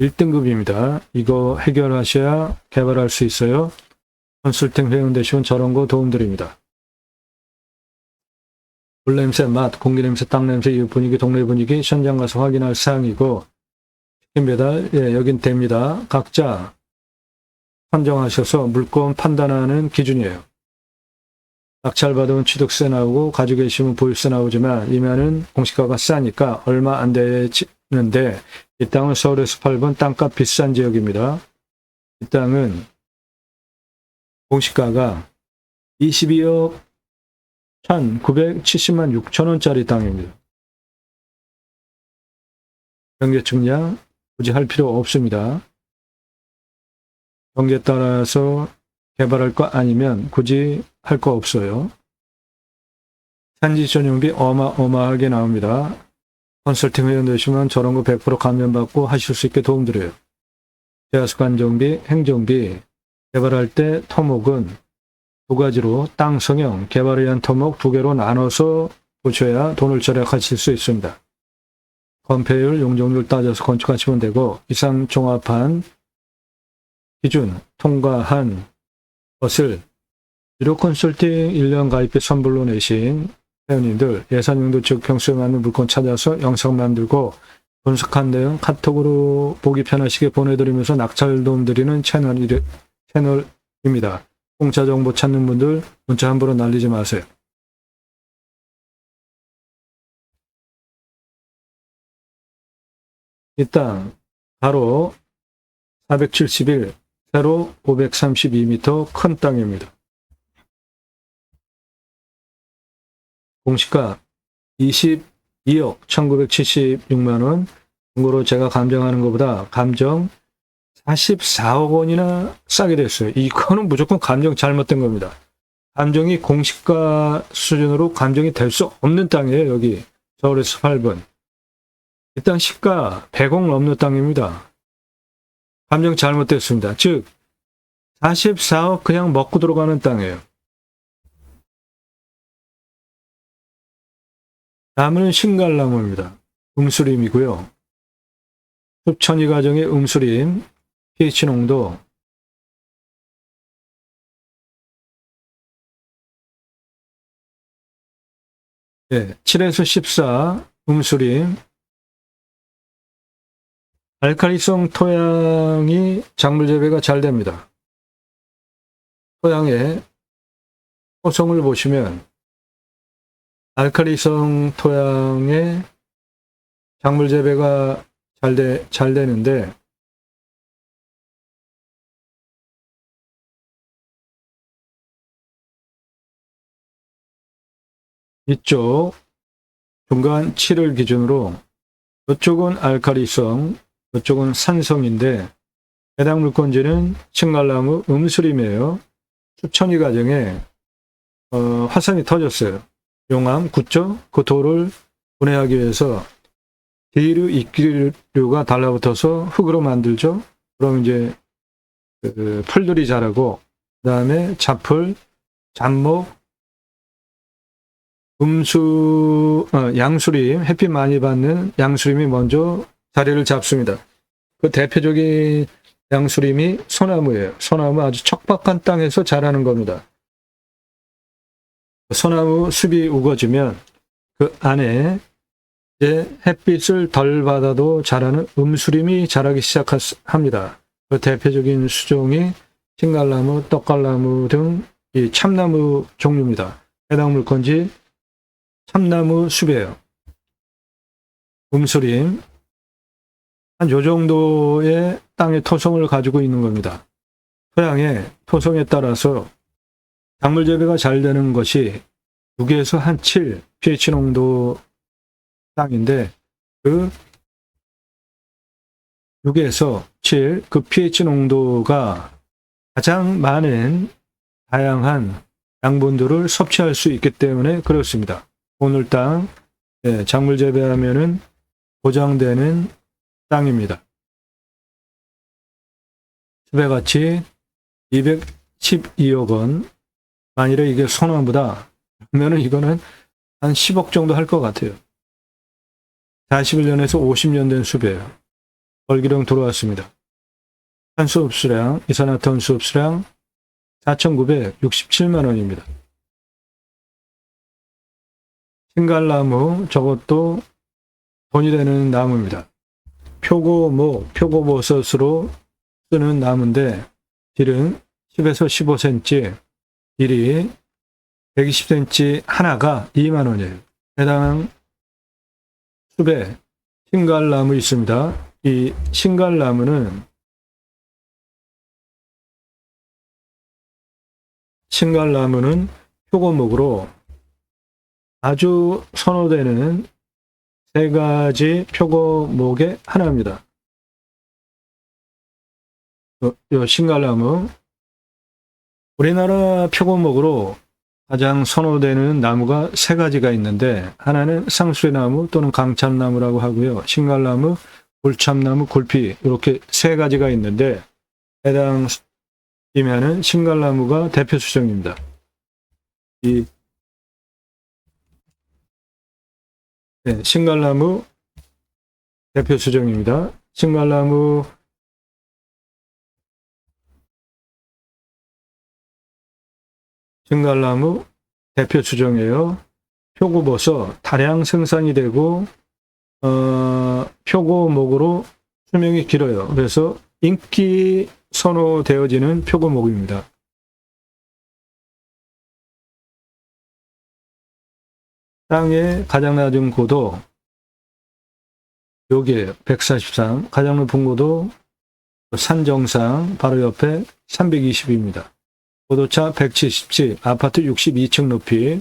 1등급입니다. 이거 해결하셔야 개발할 수 있어요. 컨설팅 회원 되시면 저런 거 도움드립니다. 물 냄새, 맛, 공기 냄새, 땅 냄새, 이웃 분위기, 동네 분위기 현장 가서 확인할 사항이고 치킨 배달, 예, 여긴 됩니다. 각자 선정하셔서 물건 판단하는 기준이에요. 낙찰 받으면 취득세 나오고 가지고 계시면 보유세 나오지만 임야는 공시가가 싸니까 얼마 안 되는데 이 땅은 서울에서 8번 땅값 비싼 지역입니다. 이 땅은 공시가가 22억 1,970만 6천원짜리 땅입니다. 경계 측량 굳이 할 필요 없습니다. 경계에 따라서 개발할 거 아니면 굳이 할 거 없어요. 산지 전용비 어마어마하게 나옵니다. 컨설팅 회원 되시면 저런 거 100% 감면받고 하실 수 있게 도움드려요. 제하수 관정비, 행정비, 개발할 때 토목은 두 가지로 땅 성형, 개발을 위한 토목 두 개로 나눠서 보셔야 돈을 절약하실 수 있습니다. 건폐율, 용적률 따져서 건축하시면 되고 이상 종합한 기준 통과한 것을 유료 컨설팅 1년 가입비 선불로 내신 회원님들 예산 용도 지역 평수에 맞는 물건 찾아서 영상 만들고 분석한 내용 카톡으로 보기 편하시게 보내드리면서 낙찰 도움 드리는 채널입니다. 공짜 정보 찾는 분들 문자 함부로 날리지 마세요. 이 땅 바로 470일 세로 532m 큰 땅입니다. 공시가 22억 1976만원, 중고로 제가 감정하는 것보다 감정 44억 원이나 싸게 됐어요. 이거는 무조건 감정 잘못된 겁니다. 감정이 공시가 수준으로 감정이 될 수 없는 땅이에요. 여기 서울에서 8번. 이 땅 시가 100억 넘는 땅입니다. 감정 잘못됐습니다. 즉 44억 그냥 먹고 들어가는 땅이에요. 나무는 신갈나무입니다. 음수림이고요. 숲천이 가정의 음수림, pH 농도 7에서 14 음수림, 알칼리성 토양이 작물 재배가 잘 됩니다. 토양의 토성을 보시면 알칼리성 토양의 작물 재배가 잘 되는데, 이쪽 중간 7을 기준으로 이쪽은 알칼리성, 이쪽은 산성인데 해당 물건지는 신갈나무 음수림이에요. 수천이 가정에 화산이 터졌어요. 용암, 굿죠? 그 돌을 분해하기 위해서 디류, 이끼류가 달라붙어서 흙으로 만들죠. 그럼 이제 풀들이 자라고, 그 다음에 잡풀, 잡목, 양수림, 햇빛 많이 받는 양수림이 먼저 자리를 잡습니다. 그 대표적인 양수림이 소나무예요. 소나무 아주 척박한 땅에서 자라는 겁니다. 소나무 숲이 우거지면 그 안에 이제 햇빛을 덜 받아도 자라는 음수림이 자라기 시작합니다. 그 대표적인 수종이 신갈나무, 떡갈나무 등 이 참나무 종류입니다. 해당 물건지 참나무 숲이에요. 음수림, 한 요 정도의 땅의 토성을 가지고 있는 겁니다. 토양의 토성에 따라서 작물 재배가 잘 되는 것이 6에서 한 7 pH 농도 땅인데, 그 6에서 7 그 pH 농도가 가장 많은 다양한 양분들을 섭취할 수 있기 때문에 그렇습니다. 오늘 땅 작물 재배하면은 보장되는 땅입니다. 숲의 가치 212억 원. 만일에 이게 소나무다 그러면은 이거는 한 10억 정도 할 것 같아요. 41년에서 50년 된 숲이에요. 벌기령 들어왔습니다. 탄소 흡수량, 이산화탄소 흡수량 4,967만 원입니다. 신갈나무, 저것도 돈이 되는 나무입니다. 표고목, 표고버섯으로 쓰는 나무인데 길은 10에서 15cm, 길이 120cm 하나가 2만 원이에요. 해당 숲에 신갈나무 있습니다. 이 신갈나무는 표고목으로 아주 선호되는 세 가지 표고목의 하나입니다. 이 신갈나무, 우리나라 표고목으로 가장 선호되는 나무가 세 가지가 있는데, 하나는 쌍수리나무 또는 강참나무라고 하고요. 신갈나무, 굴참나무, 굴피, 이렇게 세 가지가 있는데 해당 이면은 신갈나무가 대표 수종입니다. 신갈나무 대표 수종입니다. 신갈나무 대표 수종이에요. 표고버섯 다량 생산이 되고 표고목으로 수명이 길어요. 그래서 인기 선호되어지는 표고목입니다. 땅의 가장 낮은 고도 여기에 143, 가장 높은 고도 산 정상 바로 옆에 320입니다. 고도차 177, 아파트 62층 높이,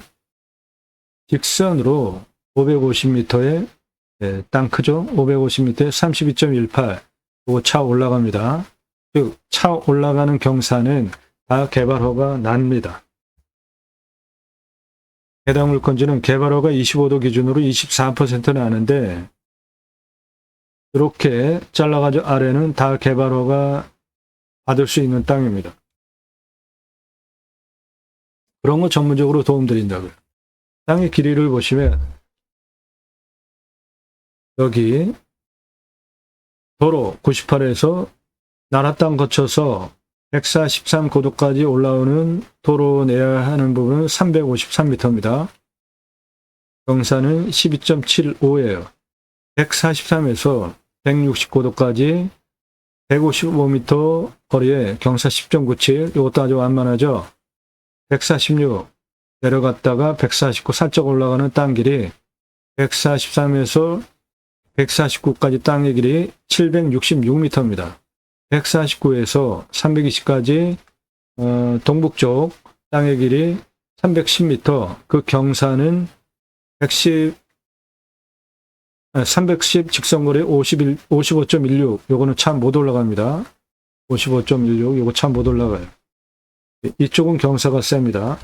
직선으로 550m의 땅 크죠? 550m에 32.18, 그거 차 올라갑니다. 즉, 차 올라가는 경사는 다 개발허가 납니다. 해당 물건지는 개발허가 25도 기준으로 24% 나는데, 이렇게 잘라가지고 아래는 다 개발허가 받을 수 있는 땅입니다. 그런 거 전문적으로 도움드린다고요. 땅의 길이를 보시면 여기 도로 98에서 나라 땅 거쳐서 143 고도까지 올라오는 도로 내야 하는 부분은 353m입니다. 경사는 12.75예요. 143에서 160 고도까지 155m 거리에 경사 10.97, 이것도 아주 완만하죠. 146 내려갔다가 149 살짝 올라가는 땅 길이 143에서 149까지 땅의 길이 766m입니다. 149에서 320까지 동북쪽 땅의 길이 310m, 그 경사는 310 직선거리 55.16, 요거는 참 못 올라갑니다. 55.16, 요거 참 못 올라가요. 이쪽은 경사가 셉니다.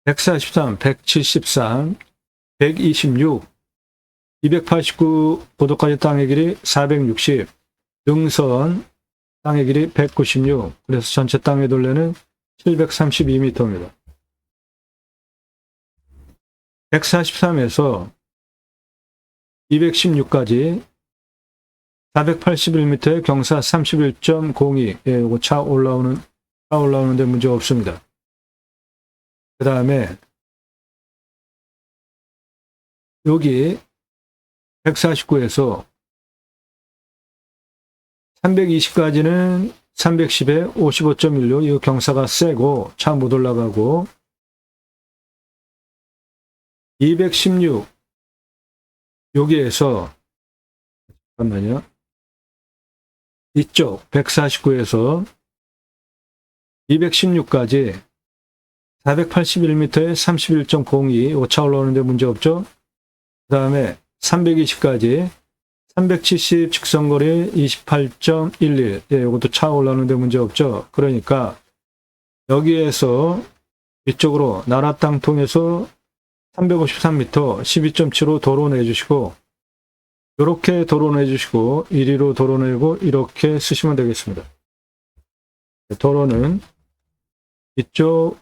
143, 173, 126, 289 고도까지 땅의 길이 460, 능선 땅의 길이 196, 그래서 전체 땅의 둘레는 732m입니다. 143에서 216까지 481m의 경사 31.02, 예, 요거 차 올라오는데 문제 없습니다. 그 다음에 여기 149에서 320까지는 310에 55.16, 이 경사가 세고 차 못 올라가고, 216 여기에서 잠깐만요. 이쪽 149에서 216까지 481m에 31.02, 이거 차 올라오는데 문제 없죠? 그 다음에 320까지 370 직선거리 28.11, 예, 이것도 차 올라오는데 문제 없죠? 그러니까 여기에서 이쪽으로 나라 땅 통해서 353m 12.75 도로 내주시고, 이렇게 도로 내주시고, 이리로 도로 내고 이렇게 쓰시면 되겠습니다. 도로는 이쪽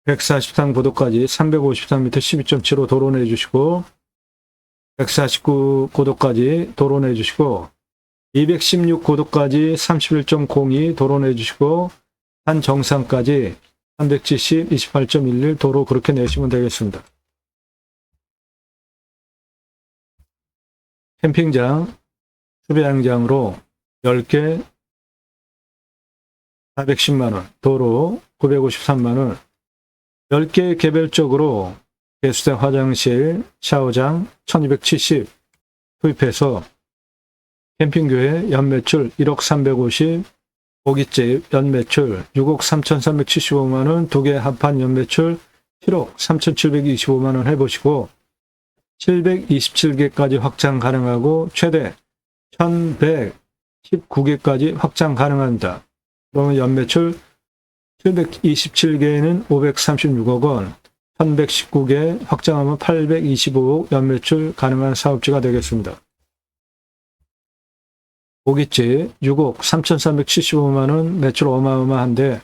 143 고도까지 353m 12.75 도로 내주시고, 149 고도까지 도로 내주시고, 216 고도까지 31.02 도로 내주시고, 한 정상까지 370 28.11 도로 그렇게 내시면 되겠습니다. 캠핑장, 수배양장으로 10개 410만원, 도로 953만원, 10개 개별적으로 개수대 화장실, 샤워장 1270 투입해서 캠핑교회 연매출 1억 350, 고깃집 연매출 6억 3,375만원, 두 개 합한 연매출 7억 3,725만원 해보시고, 727개까지 확장 가능하고 최대 1119개까지 확장 가능합니다. 그러면 연매출 727개에는 536억 원, 1119개 확장하면 825억 연매출 가능한 사업지가 되겠습니다. 고깃집 6억 3,375만원 매출 어마어마한데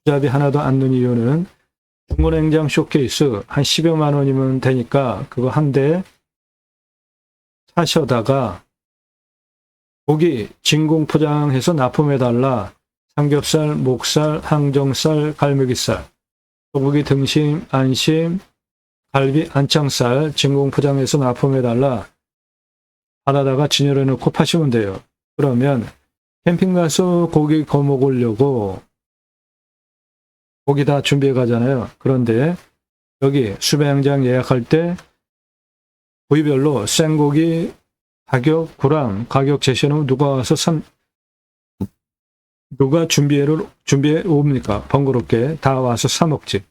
투자비 하나도 안 넣는 이유는 중고냉장 쇼케이스 한 10여만 원이면 되니까 그거 한 대 사셔다가 고기 진공 포장해서 납품해달라. 삼겹살, 목살, 항정살, 갈매기살, 소고기 등심, 안심, 갈비, 안창살 진공 포장해서 납품해달라. 받아다가 진열해 놓고 파시면 돼요. 그러면 캠핑 가서 고기 구워 먹으려고 고기 다 준비해 가잖아요. 그런데 여기 수배양장 예약할 때 부위별로 생고기 가격 구랑 가격 제시는 누가 와서 누가 준비해 옵니까? 번거롭게 다 와서 사 먹지.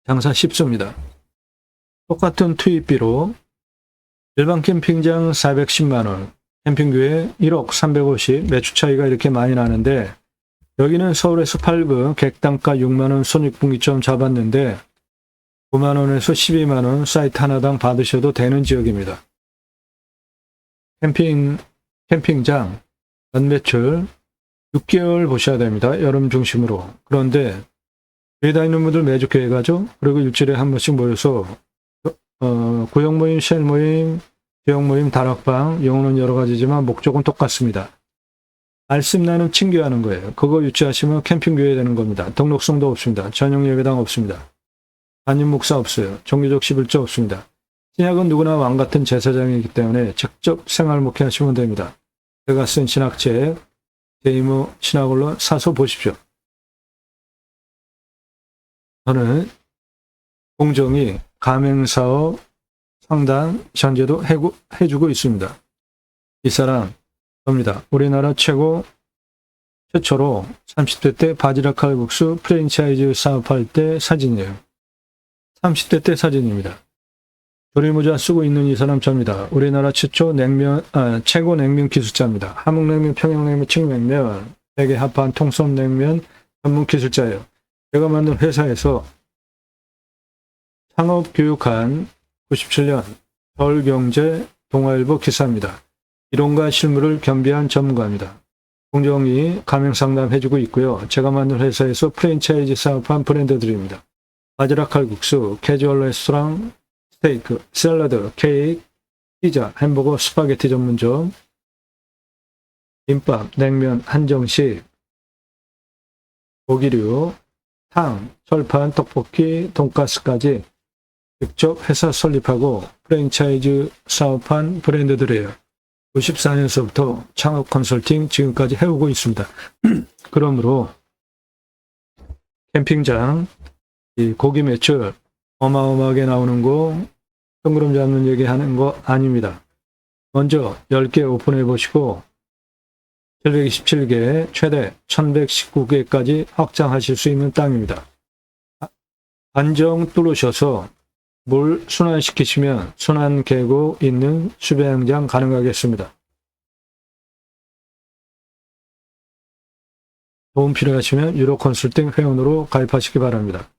장사 쉽습니다. 똑같은 투입비로 일반 캠핑장 410만 원, 캠핑교회 1억 350, 매출 차이가 이렇게 많이 나는데 여기는 서울에서 8분 객단가 6만 원 손익분기점 잡았는데 9만 원에서 12만 원 사이트 하나당 받으셔도 되는 지역입니다. 캠핑장 연매출 6개월 보셔야 됩니다. 여름 중심으로. 그런데 교회 다니는 분들 매주 교회 가죠. 그리고 일주일에 한 번씩 모여서 구역 모임, 쉘 모임, 지역 모임, 다락방, 용어는 여러 가지지만 목적은 똑같습니다. 말씀 나눔 친교하는 거예요. 그거 유치하시면 캠핑교회 되는 겁니다. 등록성도 없습니다. 전용 예배당 없습니다. 담임 목사 없어요. 종교적 11조 없습니다. 신약은 누구나 왕 같은 제사장이기 때문에 직접 생활 목회하시면 됩니다. 제가 쓴 신학책 제 이모 신학원로 사서 보십시오. 저는 공정이 가맹사업 상당 현재도 해주고 있습니다. 이 사람 접니다. 우리나라 최초로 30대 때 바지락 칼국수 프랜차이즈 사업할 때 사진이에요. 30대 때 사진입니다. 조리모자 쓰고 있는 이 사람 접니다. 우리나라 최초 최고 냉면 기술자입니다. 함흥냉면, 평양냉면, 칡냉면, 세계 합판 통섭냉면 전문 기술자예요. 제가 만든 회사에서 창업 교육한 97년 서울경제 동아일보 기사입니다. 이론과 실무를 겸비한 전문가입니다. 공정이 가맹상담 해주고 있고요. 제가 만든 회사에서 프랜차이즈 사업한 브랜드들입니다. 바지락 칼국수, 캐주얼 레스토랑, 스테이크, 샐러드, 케이크, 피자, 햄버거, 스파게티 전문점, 김밥, 냉면, 한정식, 고기류, 탕, 철판, 떡볶이, 돈가스까지 직접 회사 설립하고 프랜차이즈 사업한 브랜드들이에요. 94년서부터 창업 컨설팅 지금까지 해오고 있습니다. 그러므로 캠핑장 이 고기 매출 어마어마하게 나오는 거 뜬구름 잡는 얘기 하는 거 아닙니다. 먼저 10개 오픈해 보시고 727개 최대 1119개까지 확장하실 수 있는 땅입니다. 안정 뚫으셔서 물 순환시키시면 순환 계곡 있는 수배양장 가능하겠습니다. 도움 필요하시면 유로 컨설팅 회원으로 가입하시기 바랍니다.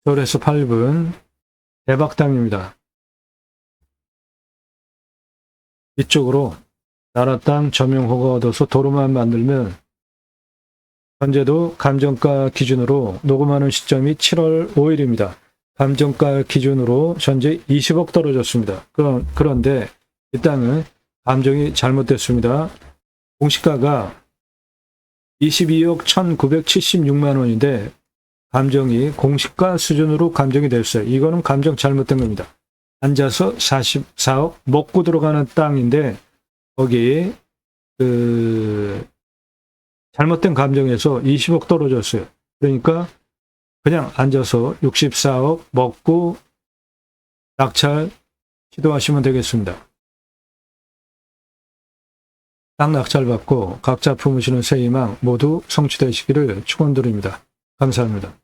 서울에서 8분 대박 땅입니다. 이쪽으로 나라 땅 점용허가 얻어서 도로만 만들면 현재도 감정가 기준으로 녹음하는 시점이 7월 5일입니다. 감정가 기준으로 현재 20억 떨어졌습니다. 그런데 이 땅은 감정이 잘못됐습니다. 공시가가 22억 1976만 원인데 감정이 공시가 수준으로 감정이 됐어요. 이거는 감정 잘못된 겁니다. 앉아서 44억 먹고 들어가는 땅인데 거기 잘못된 감정에서 20억 떨어졌어요. 그러니까 그냥 앉아서 64억 먹고 낙찰 시도하시면 되겠습니다. 땅 낙찰 받고 각자 품으시는 새 희망 모두 성취되시기를 축원드립니다. 감사합니다.